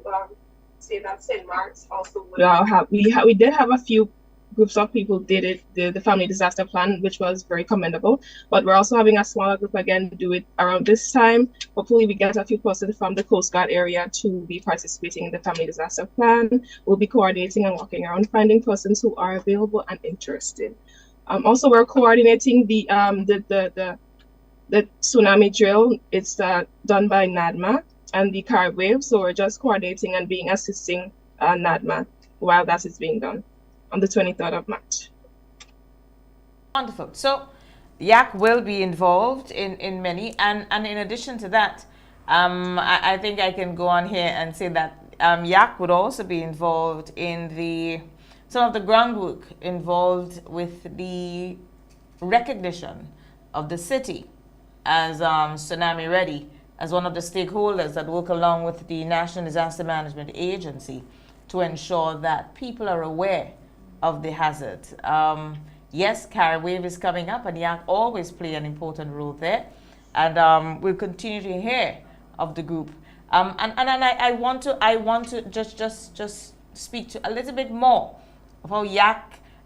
say that St. Mark's also would we did have a few groups of people did the family disaster plan, which was very commendable. But we're also having a smaller group again do it around this time. Hopefully we get a few persons from the Coast Guard area to be participating in the family disaster plan. We'll be coordinating and walking around, finding persons who are available and interested. Also, we're coordinating the tsunami drill. It's done by NADMA and the Caribbean Wave. So we're just coordinating and assisting NADMA while that is being done on the 23rd of March. Wonderful. So YAC will be involved in many, and in addition to that, I think I can go on here and say that YAC would also be involved in some of the groundwork involved with the recognition of the city as tsunami ready, as one of the stakeholders that work along with the National Disaster Management Agency to ensure that people are aware of the hazard. Yes, Carib Wave is coming up, and YAC always play an important role there, and we'll continue to hear of the group. And I want to just speak to a little bit more of how YAC,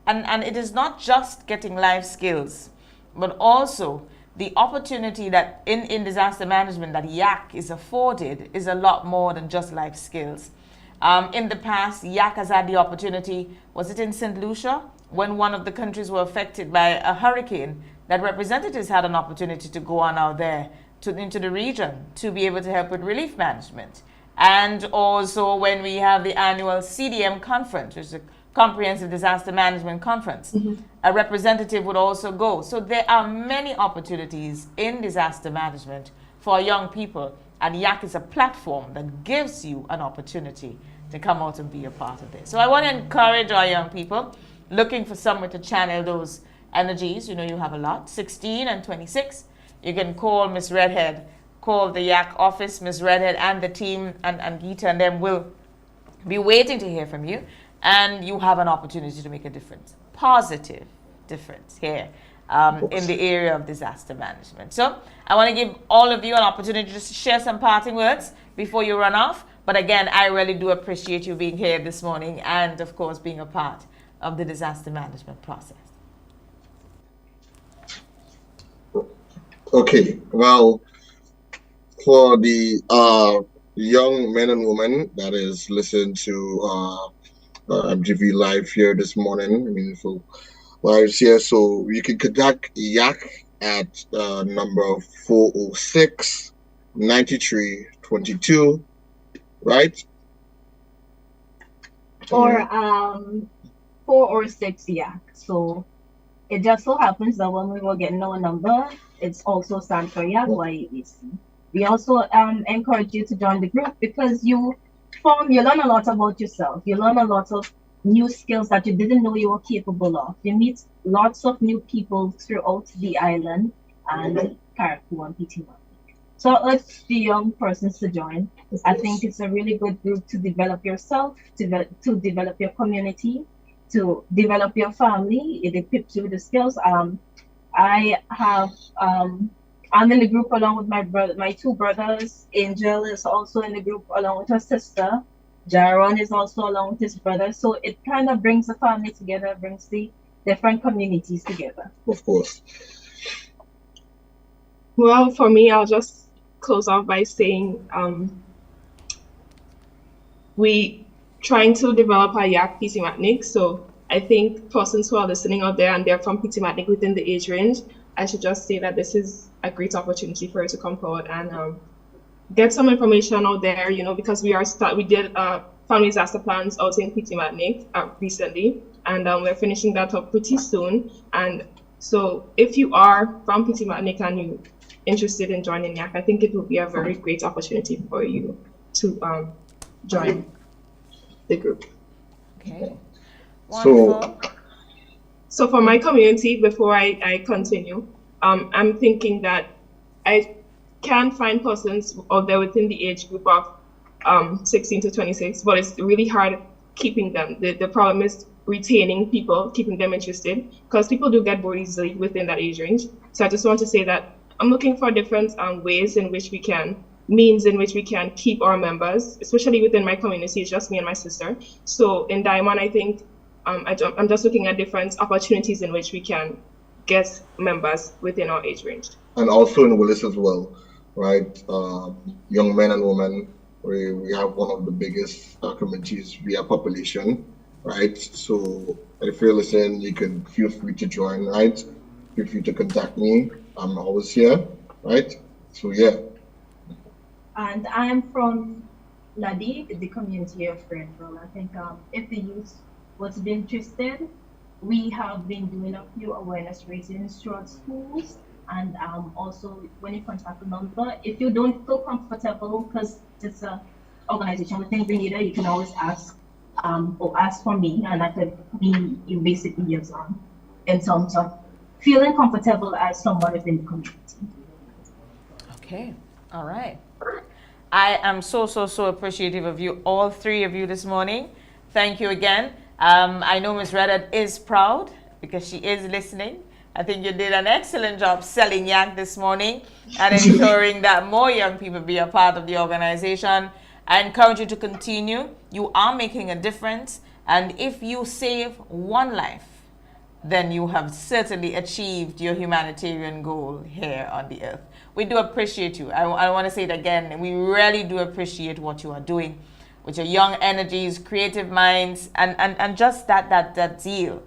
and it is not just getting life skills, but also the opportunity that in disaster management that YAC is afforded is a lot more than just life skills. In the past, YAC has had the opportunity, was it in St. Lucia, when one of the countries were affected by a hurricane, that representatives had an opportunity to go on out there into the region to be able to help with relief management. And also when we have the annual CDM conference, which is a Comprehensive Disaster Management Conference, a representative would also go. So there are many opportunities in disaster management for young people, and YAC is a platform that gives you an opportunity to come out and be a part of this. So I want to encourage our young people looking for somewhere to channel those energies. You know, you have a lot, 16 and 26. You can call Miss Redhead, call the YAC office, Miss Redhead and the team, and Gita and them will be waiting to hear from you. And you have an opportunity to make a difference, positive difference here in the area of disaster management. So I want to give all of you an opportunity just to share some parting words before you run off. But again, I really do appreciate you being here this morning and, of course, being a part of the disaster management process. Okay, well, for the young men and women that is listening to MGV Live here this morning, I mean, so lives here, so you can contact YAC at number 406-9322, right? Or 406 YAC. So it just so happens that when we were getting our number, it's also stands for YAC, YABC. We also encourage you to join the group because you learn a lot about yourself. You learn a lot of new skills that you didn't know you were capable of. You meet lots of new people throughout the island and Carriacou and PT Martinique. So I urge the young persons to join. I think it's a really good group to develop yourself, to develop your community, to develop your family. It equips you with the skills. I'm in the group along with my two brothers. Angel is also in the group along with her sister. Jaron is also along with his brother. So it kind of brings the family together, brings the different communities together. Of course. Well, for me, I'll just close off by saying we trying to develop a YAC PT Martinique. So I think persons who are listening out there and they're from PT Martinique within the age range, I should just say that this is a great opportunity for you to come forward and get some information out there, you know, because we did family disaster plans also in PT Martinique recently, and we're finishing that up pretty soon. And so if you are from PT Martinique and you're interested in joining YAC, I think it will be a very great opportunity for you to join the group. Okay. Wonderful. So for my community, before I continue, I'm thinking that I can find persons out there within the age group of 16 to 26, but it's really hard keeping them. The problem is retaining people, keeping them interested, because people do get bored easily within that age range. So I just want to say that I'm looking for different means in which we can keep our members, especially within my community. It's just me and my sister. So in Diamond, I think I'm just looking at different opportunities in which we can get members within our age range. And also in Willis as well, right? Young men and women, we have one of the biggest communities via population, right? So if you're listening, you can feel free to join, right? Feel free to contact me. I'm always here, right? So yeah. And I'm from Ladi, the community of Grenville. I think if the youth was interested, we have been doing a few awareness raisings throughout schools And also, when you contact the number, if you don't feel comfortable, because it's an organization within Grenada, you can always ask or ask for me, and I could be basically yes in terms of feeling comfortable as someone within the community. Okay, all right. I am so appreciative of you, all three of you this morning. Thank you again. I know Ms. Redden is proud because she is listening. I think you did an excellent job selling YAC this morning and ensuring that more young people be a part of the organization. I encourage you to continue. You are making a difference. And if you save one life, then you have certainly achieved your humanitarian goal here on the earth. We do appreciate you. I want to say it again. We really do appreciate what you are doing with your young energies, creative minds, and just that zeal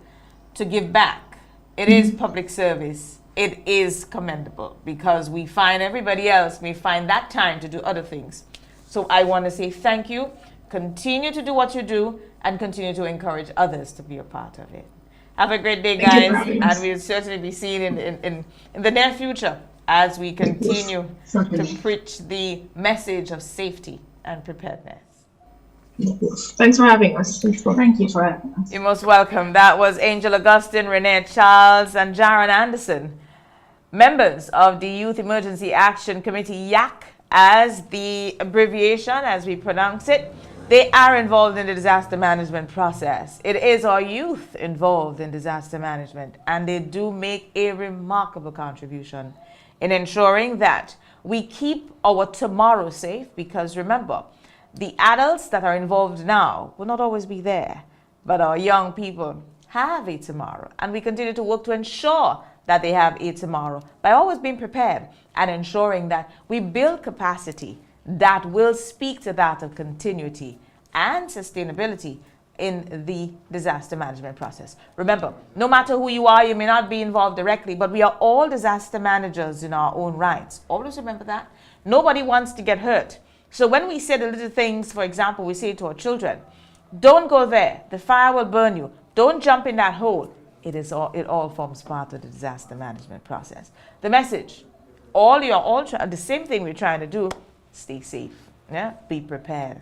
to give back. It is public service. It is commendable because we find everybody else may find that time to do other things. So I want to say thank you. Continue to do what you do and continue to encourage others to be a part of it. Have a great day, guys, and we'll certainly be seen in the near future as we continue to preach the message of safety and preparedness. Thanks for having us. Thank you for having us. You're most welcome. That was Angel Augustine, Renee Charles, and Jaron Anderson, members of the Youth Emergency Action Committee, YAC, as the abbreviation, as we pronounce it. They are involved in the disaster management process. It is our youth involved in disaster management, and they do make a remarkable contribution in ensuring that we keep our tomorrow safe, because remember, the adults that are involved now will not always be there, but our young people have a tomorrow, and we continue to work to ensure that they have a tomorrow by always being prepared and ensuring that we build capacity that will speak to that of continuity and sustainability in the disaster management process. Remember, no matter who you are, you may not be involved directly, but we are all disaster managers in our own rights. Always remember that. Nobody wants to get hurt. So when we say the little things, for example, we say to our children, don't go there, the fire will burn you. Don't jump in that hole. It all forms part of the disaster management process. The message, the same thing we're trying to do, stay safe, yeah? Be prepared.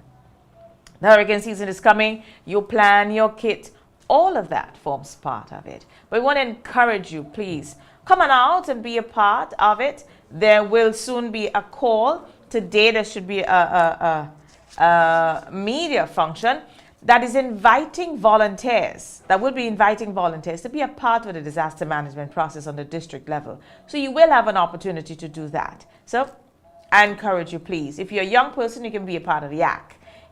The hurricane season is coming, your plan, your kit, all of that forms part of it. But we want to encourage you, please, come on out and be a part of it. There will soon be a call. Today there should be a media function that is inviting volunteers, that will be inviting volunteers to be a part of the disaster management process on the district level. So you will have an opportunity to do that. So I encourage you, please. If you're a young person, you can be a part of YAC.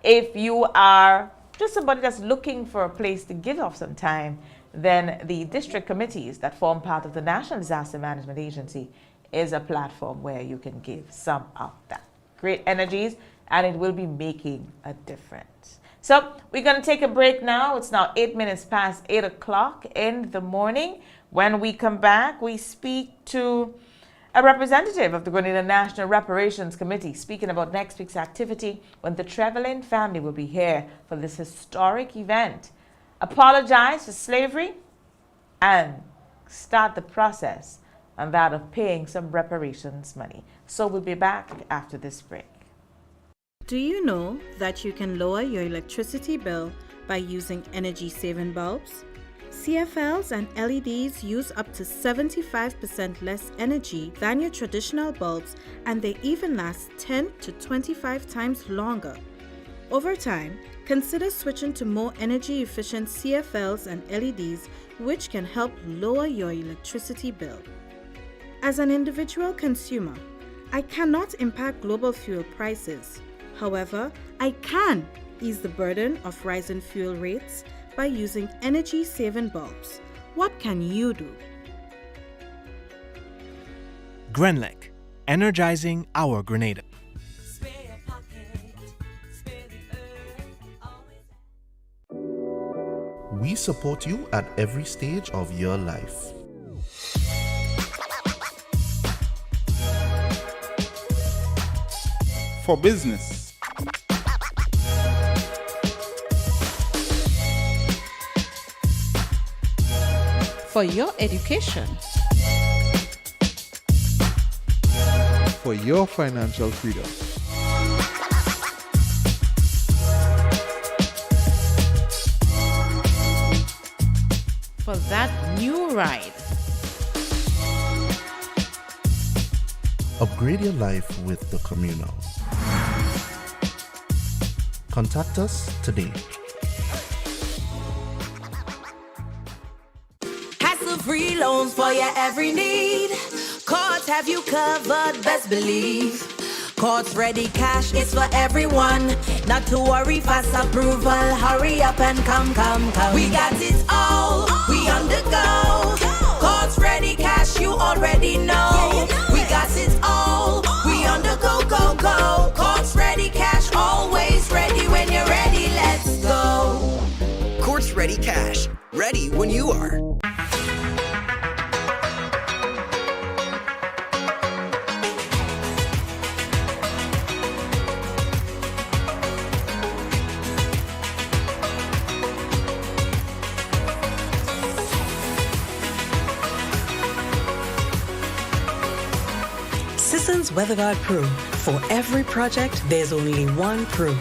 If you are just somebody that's looking for a place to give off some time, then the district committees that form part of the National Disaster Management Agency is a platform where you can give some of that great energies, and it will be making a difference. So we're going to take a break now. It's now 8 minutes past 8 o'clock in the morning. When we come back, we speak to a representative of the Grenada National Reparations Committee speaking about next week's activity when the Trevelyan family will be here for this historic event. Apologize for slavery and start the process on that of paying some reparations money. So we'll be back after this break. Do you know that you can lower your electricity bill by using energy-saving bulbs? CFLs and LEDs use up to 75% less energy than your traditional bulbs, and they even last 10 to 25 times longer. Over time, consider switching to more energy-efficient CFLs and LEDs, which can help lower your electricity bill. As an individual consumer, I cannot impact global fuel prices. However, I can ease the burden of rising fuel rates by using energy-saving bulbs. What can you do? Grenlec, energizing our Grenada. We support you at every stage of your life. For business, for your education, for your financial freedom. For that new ride. Upgrade your life with the Communal. Contact us today. Hassle-free loans for your every need. Cards have you covered, best believe. Cards ready cash is for everyone. Not to worry, fast approval. Hurry up and come. We got it all. We on the go. Cards ready cash, you already know. We got it all. We on the go. Cards ready cash, always ready when you're ready. Let's go. Courts Ready Cash, ready when you are. Sisson's WeatherGuard Pro. For every project, there's only one Pro.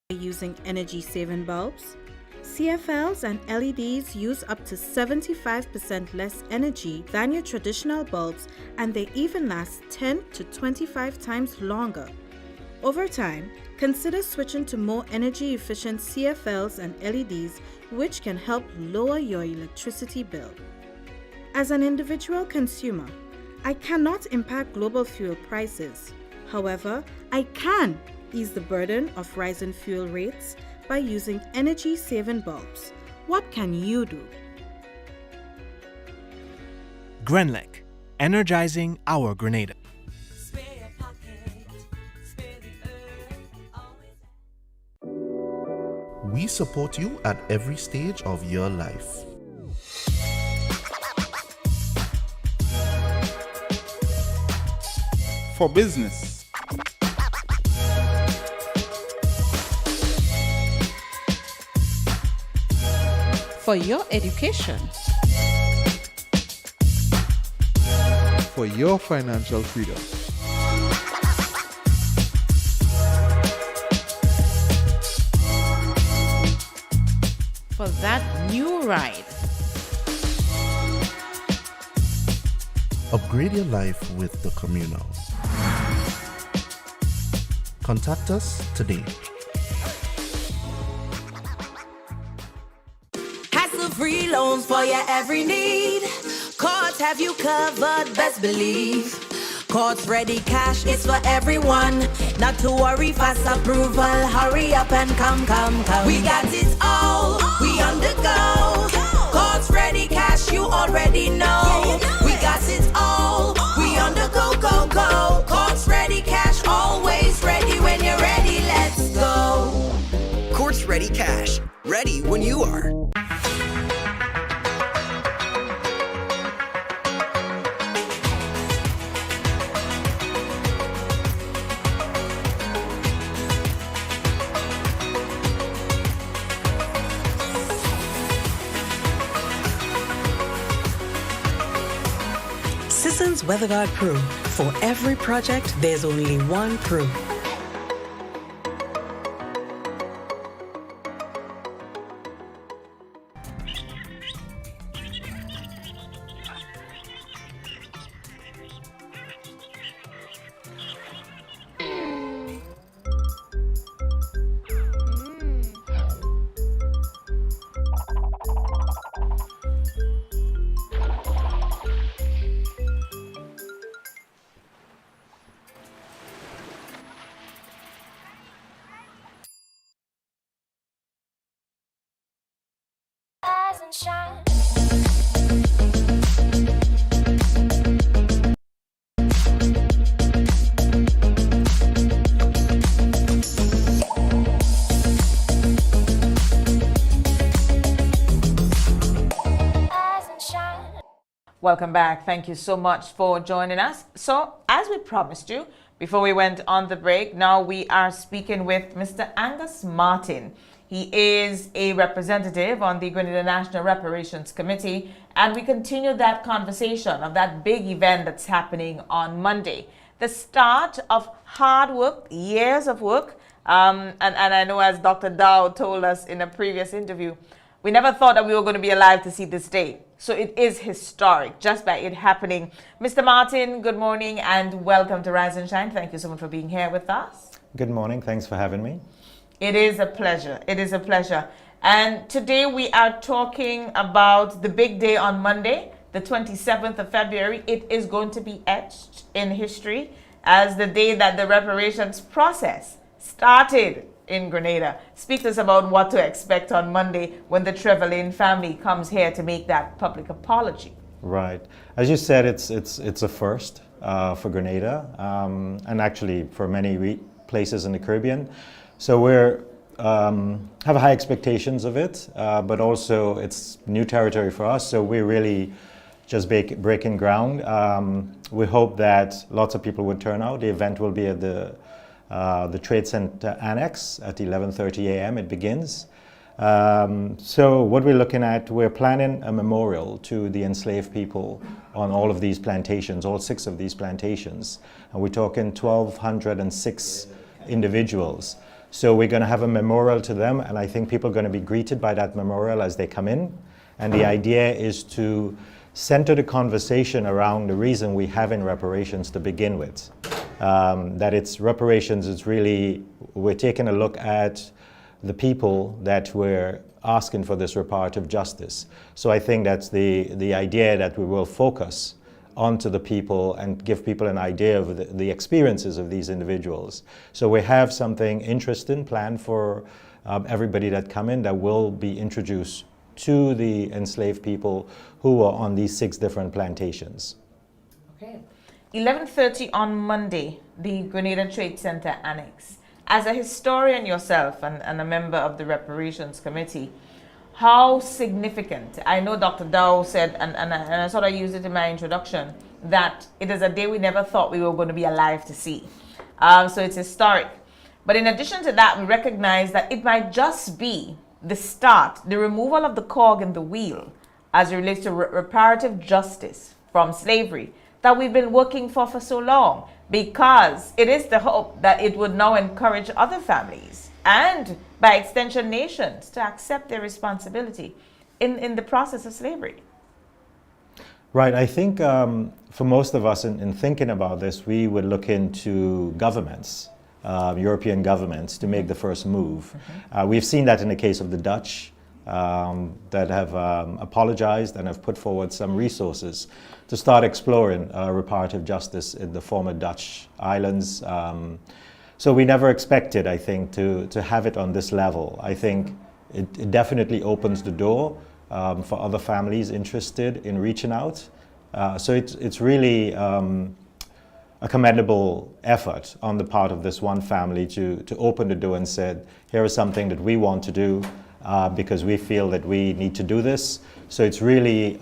Using energy-saving bulbs, CFLs and LEDs use up to 75% less energy than your traditional bulbs, and they even last 10 to 25 times longer. Over time, consider switching to more energy-efficient CFLs and LEDs, which can help lower your electricity bill. As an individual consumer, I cannot impact global fuel prices. However, I can ease the burden of rising fuel rates by using energy-saving bulbs. What can you do? Grenlec, energizing our Grenada. We support you at every stage of your life. For business, For your education. For your financial freedom. For that new ride. Upgrade your life with the Communal. Contact us today. Hassle-free loans for your every need. Cards have you covered, best believe. Cards ready cash is for everyone. Not to worry, fast approval. Hurry up and come. We got it all. We on the go. Cards ready cash, you already know. We got it all. We on the go. Cards ready cash, always ready when you're ready. Let's go. Courts Ready Cash, ready when you are. Sisson's WeatherGuard Pro. For every project, there's only one Pro. Welcome back. Thank you so much for joining us. So, as we promised you before we went on the break, now we are speaking with Mr. Angus Martin. He is a representative on the Grenada National Reparations Committee, and we continue that conversation of that big event that's happening on Monday. The start of hard work, years of work, and I know, as Dr. Dow told us in a previous interview, we never thought that we were going to be alive to see this day. So it is historic just by it happening. Mr. Martin, good morning and welcome to Rise and Shine. Thank you so much for being here with us. Good morning. Thanks for having me. It is a pleasure. It is a pleasure. And today we are talking about the big day on Monday, the 27th of February. It is going to be etched in history as the day that the reparations process started in Grenada. Speak to us about what to expect on Monday when the Trevelyan family comes here to make that public apology. Right. As you said, it's a first for Grenada and actually for many places in the Caribbean. So we're have high expectations of it, but also it's new territory for us. So we're really just breaking ground. We hope that lots of people would turn out. The event will be at the Trade Center Annex at 11:30 a.m. It begins. So what we're looking at, we're planning a memorial to the enslaved people on all of these plantations, all 6 of these plantations. And we're talking 1,206 individuals. So we're going to have a memorial to them, and I think people are going to be greeted by that memorial as they come in. And the idea is to center the conversation around the reason we have in reparations to begin with. That it's reparations is really, we're taking a look at the people that we're asking for this reparative justice. So I think that's the idea, that we will focus onto the people and give people an idea of the experiences of these individuals. So we have something interesting planned for everybody that come in, that will be introduced to the enslaved people who are on these 6 different plantations. Okay. 11:30 on Monday, the Grenada Trade Center Annex. As a historian yourself and a member of the Reparations Committee, how significant, I know Dr. Dow said, and I sort of used it in my introduction, that it is a day we never thought we were going to be alive to see. So it's historic. But in addition to that, we recognize that it might just be the start, the removal of the cog in the wheel as it relates to reparative justice from slavery that we've been working for so long, because it is the hope that it would now encourage other families and by extension nations to accept their responsibility in the process of slavery. Right. I think for most of us in thinking about this, we would look into governments, European governments, to make the first move. We've seen that in the case of the Dutch, that have apologized and have put forward some resources to start exploring reparative justice in the former Dutch islands. So we never expected, I think, to have it on this level. I think it definitely opens the door for other families interested in reaching out. So it's really a commendable effort on the part of this one family to open the door and said, here is something that we want to do because we feel that we need to do this. So it's really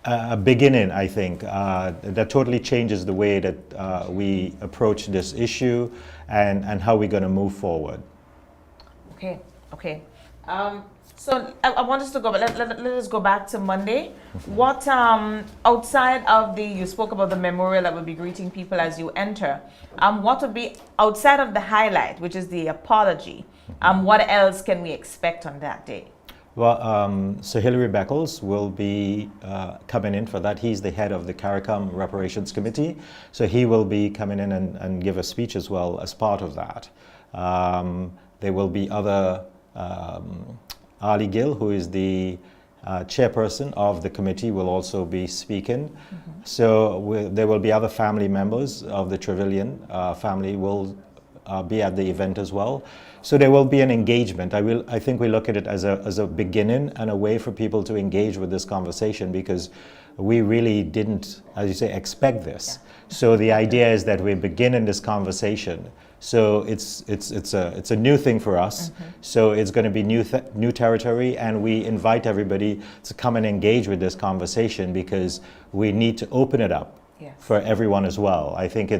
a beginning, I think, that totally changes the way that we approach this issue and how we're going to move forward. Okay. So I want us to go, but let us go back to Monday. What, outside of you spoke about the memorial that will be greeting people as you enter. What would be, outside of the highlight, which is the apology, what else can we expect on that day? Well, so Hilary Beckles will be coming in for that. He's the head of the CARICOM Reparations Committee. So he will be coming in and give a speech as well as part of that. There will be other, Ali Gill, who is the chairperson of the committee, will also be speaking. So there will be other family members of the Trevelyan family will be at the event as well. So there will be an engagement. I think we look at it as a beginning and a way for people to engage with this conversation, because we really didn't, as you say, expect this. So the idea is that we're beginning this conversation. So it's a new thing for us. So it's going to be new territory, and we invite everybody to come and engage with this conversation, because we need to open it up for everyone as well. I think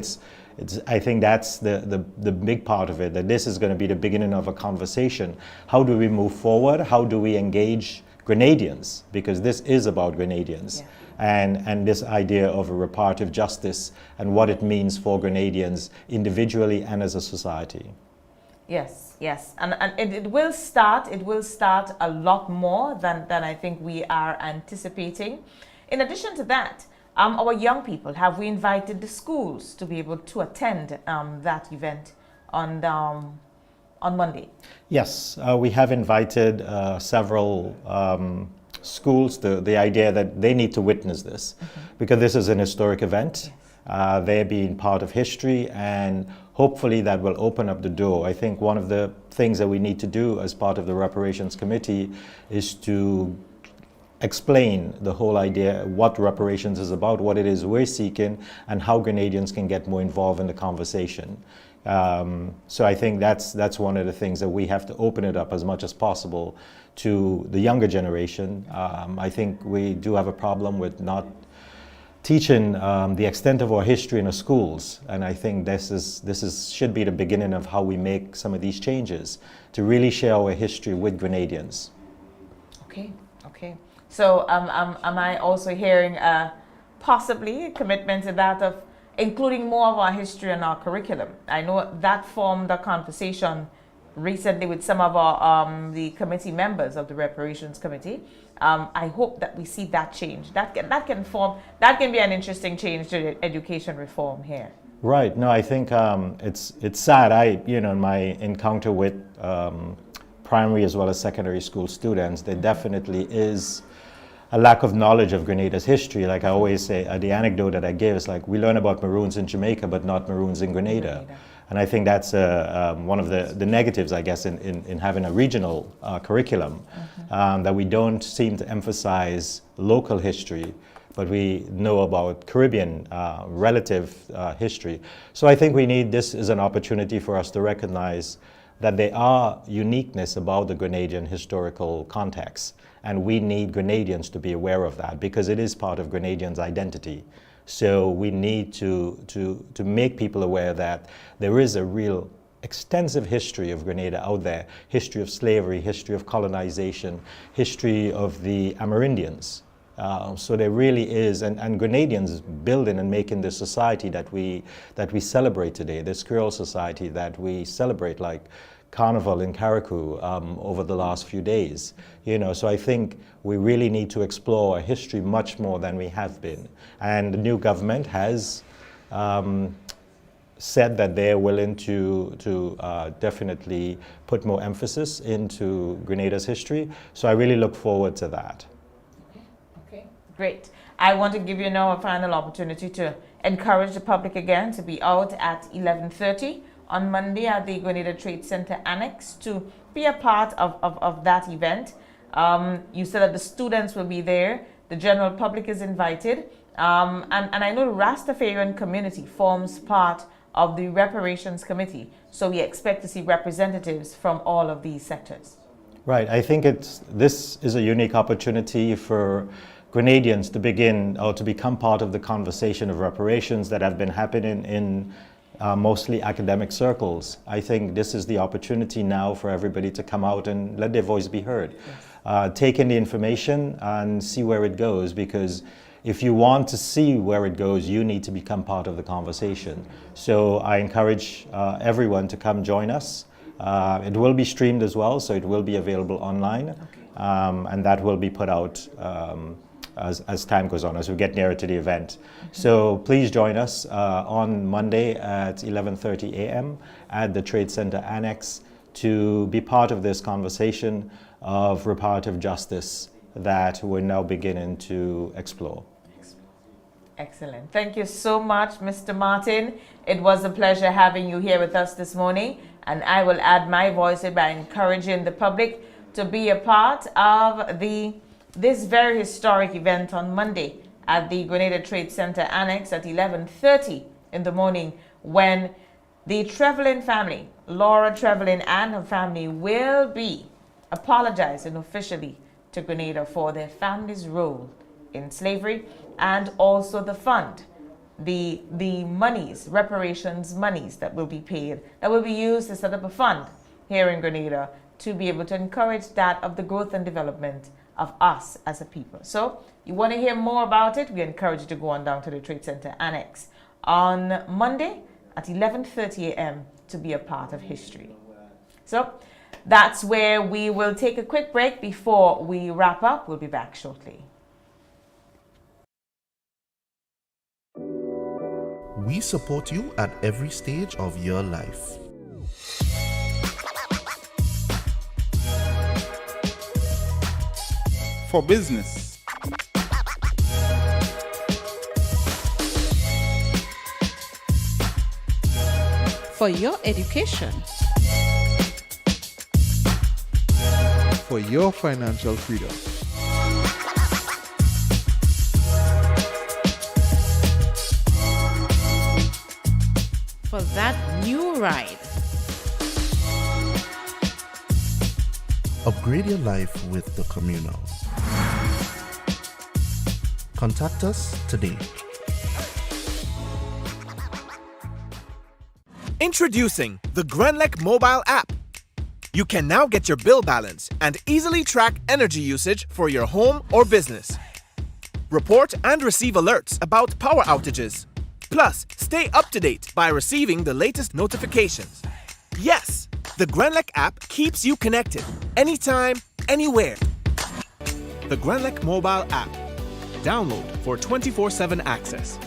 I think that's the big part of it, that this is going to be the beginning of a conversation. How do we move forward? How do we engage Grenadians? Because this is about Grenadians. And this idea of a reparative justice and what it means for Grenadians individually and as a society. Yes, yes, and it will start a lot more than I think we are anticipating. In addition to that, our young people, have we invited the schools to be able to attend that event on Monday? Yes, we have invited several schools. The idea that they need to witness this, because this is an historic event. They're being part of history, and hopefully that will open up the door. I think one of the things that we need to do as part of the Reparations Committee is to explain the whole idea, what reparations is about, what it is we're seeking, and how Grenadians can get more involved in the conversation. So I think that's one of the things that we have to open it up as much as possible to the younger generation. I think we do have a problem with not teaching the extent of our history in the schools, and I think this should be the beginning of how we make some of these changes, to really share our history with Grenadians. Okay, okay. So am I also hearing possibly a commitment to that of including more of our history in our curriculum? I know that formed a conversation recently with some of our the committee members of the Reparations Committee. I hope that we see that change. That can be an interesting change to the education reform here. Right. No, I think it's sad. In my encounter with primary as well as secondary school students, there definitely is a lack of knowledge of Grenada's history. Like I always say, the anecdote that I give is like, we learn about Maroons in Jamaica, but not Maroons in Grenada. And I think that's one of the negatives, I guess, in having a regional curriculum, that we don't seem to emphasize local history, but we know about Caribbean relative history. So I think this is an opportunity for us to recognize that there are uniqueness about the Grenadian historical context, and we need Grenadians to be aware of that, because it is part of Grenadians' identity. So we need to make people aware that there is a real extensive history of Grenada out there, history of slavery, history of colonization, history of the Amerindians. So there really is, and Grenadians building and making the society that we celebrate today, this Creole society that we celebrate, like Carnival in Carriacou over the last few days. So I think we really need to explore history much more than we have been. And the new government has said that they're willing to definitely put more emphasis into Grenada's history. So I really look forward to that. Okay, great. I want to give you now a final opportunity to encourage the public again to be out at 11:30 on Monday at the Grenada Trade Center Annex to be a part of that event. You said that the students will be there, the general public is invited, and I know the Rastafarian community forms part of the Reparations Committee, so we expect to see representatives from all of these sectors. Right, I think this is a unique opportunity for Grenadians to begin or to become part of the conversation of reparations that have been happening in mostly academic circles. I think this is the opportunity now for everybody to come out and let their voice be heard. Take in the information and see where it goes, because if you want to see where it goes, you need to become part of the conversation. So I encourage everyone to come join us. It will be streamed as well, so it will be available online, and that will be put out as time goes on, as we get nearer to the event. So please join us on Monday at 11:30 a.m. at the Trade Center Annex to be part of this conversation of reparative justice that we're now beginning to explore. Excellent. Thank you so much, Mr. Martin. It was a pleasure having you here with us this morning. And I will add my voice by encouraging the public to be a part of this very historic event on Monday at the Grenada Trade Center Annex at 11:30 in the morning, when the Trevelyan family, Laura Trevelyan and her family, will be apologizing officially to Grenada for their family's role in slavery, and also the fund, the monies, reparations monies that will be paid, that will be used to set up a fund here in Grenada to be able to encourage that of the growth and development of us as a people. So you want to hear more about it, we encourage you to go on down to the Trade Center Annex on Monday at 11:30 a.m. to be a part of history. So that's where we will take a quick break before we wrap up. We'll be back shortly. We support you at every stage of your life. For business, for your education, for your financial freedom, for that new ride. Upgrade your life with the Communal. Contact us today. Introducing the Grenlec mobile app. You can now get your bill balance and easily track energy usage for your home or business. Report and receive alerts about power outages. Plus, stay up to date by receiving the latest notifications. Yes, the Grenlec app keeps you connected anytime, anywhere. The Grenlec mobile app. Download for 24/7 access.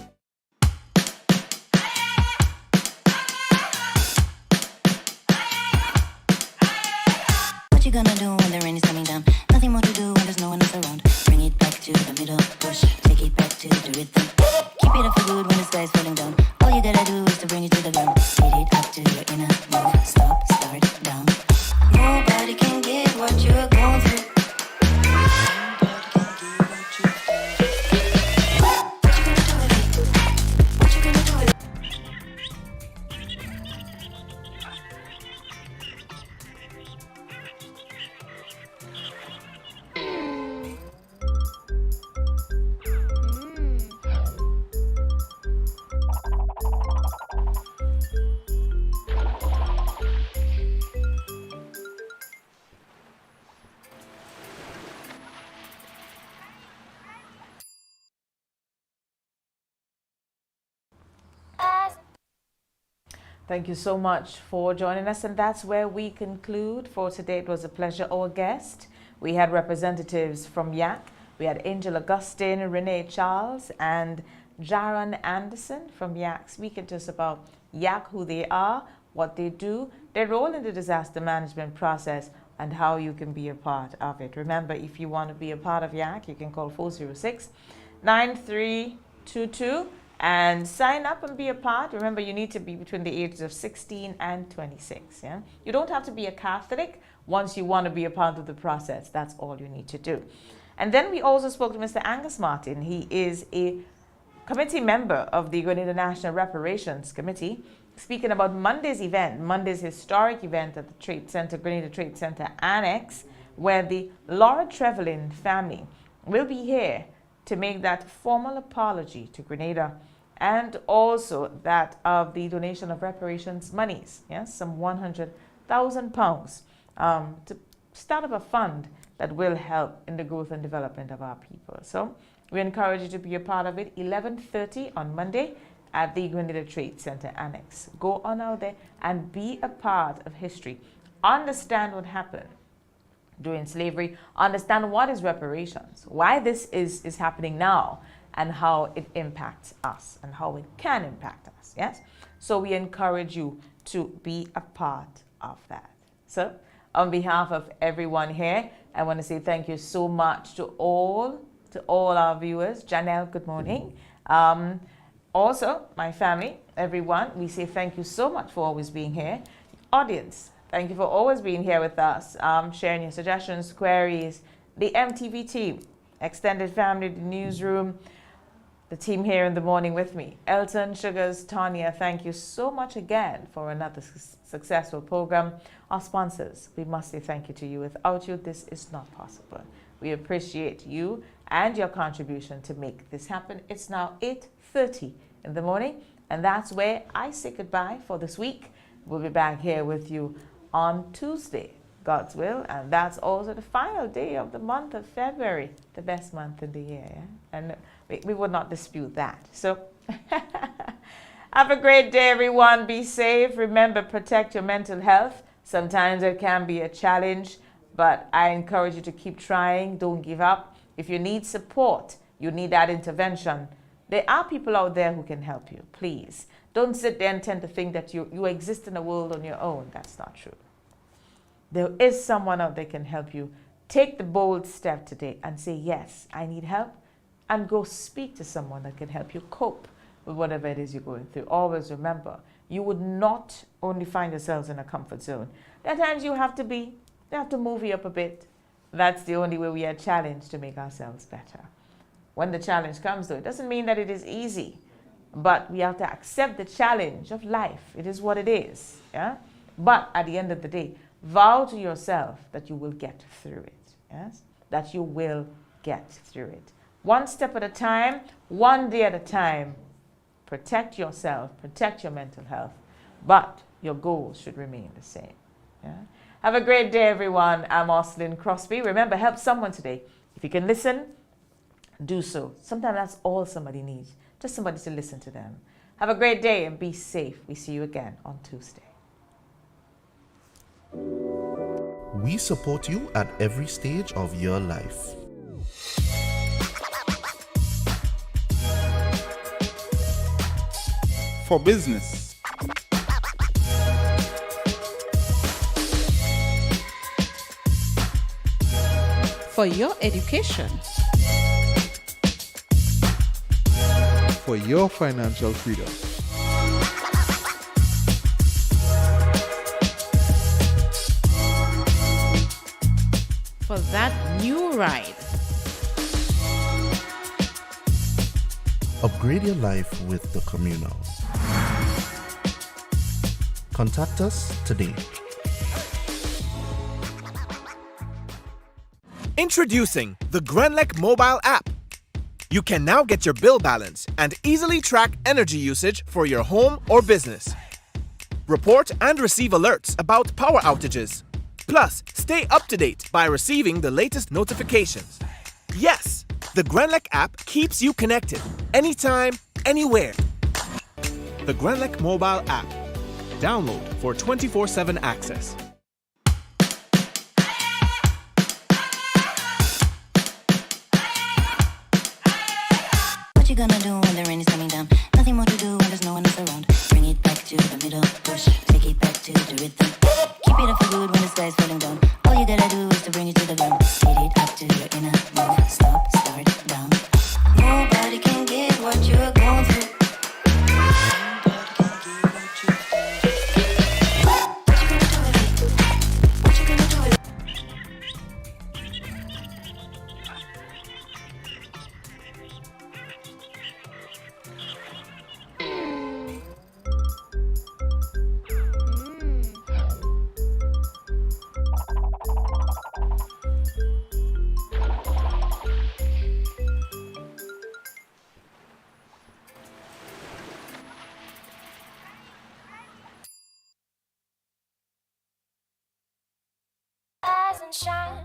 What you gonna do when the rain is coming down? Nothing more to do when there's no one else around. Bring it back to the middle, push, take it back to the rhythm. Keep it up for good when the sky's falling down. All you gotta do is to bring it to the ground. Speed it up to your inner move. Stop, start, down. Nobody can get what you're going through. Thank you so much for joining us, and that's where we conclude for today. It was a pleasure. Our guest, we had representatives from YAC. We had Angel Augustine, Renee Charles, and Jaron Anderson from YAC speaking to us about YAC, who they are, what they do, their role in the disaster management process, and how you can be a part of it. Remember, if you want to be a part of YAC, you can call 406-9322 and sign up and be a part. Remember, you need to be between the ages of 16 and 26. Yeah? You don't have to be a Catholic once you want to be a part of the process. That's all you need to do. And then we also spoke to Mr. Angus Martin. He is a committee member of the Grenada National Reparations Committee, speaking about Monday's event, Monday's historic event at the Trade Center, Grenada Trade Center Annex, where the Laura Trevelyan family will be here to make that formal apology to Grenada, and also that of the donation of reparations monies, yes, some £100,000 to start up a fund that will help in the growth and development of our people. So we encourage you to be a part of it, 11:30 on Monday at the Grenada Trade Center Annex. Go on out there and be a part of history. Understand what happened during slavery, understand what is reparations, why this is happening now, and how it impacts us and how it can impact us, yes? So we encourage you to be a part of that. So on behalf of everyone here, I want to say thank you so much to all our viewers. Janelle, good morning. Also, my family, everyone, we say thank you so much for always being here. Audience, thank you for always being here with us, sharing your suggestions, queries. The MTV team, extended family, the newsroom, the team here in the morning with me. Elton, Sugars, Tanya, thank you so much again for another successful program. Our sponsors, we must say thank you to you. Without you, this is not possible. We appreciate you and your contribution to make this happen. It's now 8:30 in the morning, and that's where I say goodbye for this week. We'll be back here with you on Tuesday, God's will, and that's also the final day of the month of February, the best month in the year, yeah? And we would not dispute that. So have a great day, everyone. Be safe. Remember, protect your mental health. Sometimes it can be a challenge, but I encourage you to keep trying. Don't give up. If you need support, you need that intervention, there are people out there who can help you. Please don't sit there and tend to think that you exist in a world on your own. That's not true. There is someone out there can help you. Take the bold step today and say, yes, I need help, and go speak to someone that can help you cope with whatever it is you're going through. Always remember, you would not only find yourselves in a comfort zone. There are times you have to move you up a bit. That's the only way we are challenged to make ourselves better. When the challenge comes, though, it doesn't mean that it is easy, but we have to accept the challenge of life. It is what it is, yeah? But at the end of the day, vow to yourself that you will get through it, yes? That you will get through it. One step at a time, one day at a time. Protect yourself, protect your mental health, but your goals should remain the same, yeah? Have a great day, everyone. I'm Oslin Crosby. Remember, help someone today. If you can listen, do so. Sometimes that's all somebody needs, just somebody to listen to them. Have a great day and be safe. We see you again on Tuesday. We support you at every stage of your life. For business, For your education. for your financial freedom. For that new ride. Upgrade your life with the Communal. Contact us today. Introducing the Grenlec mobile app. You can now get your bill balance and easily track energy usage for your home or business. Report and receive alerts about power outages. Plus, stay up to date by receiving the latest notifications. Yes, the Grenlec app keeps you connected anytime, anywhere. The Grenlec mobile app. Download for 24/7 access. What you gonna do when the rain is coming down? Nothing more to do when there's no one else around. Bring it back to the middle, push, take it back to the rhythm. Keep it up for good when the sky's falling down. All you gotta do is to bring it to the ground. Speed it up to your inner move. Stop, start, down. Nobody can get what you're going through. Shine.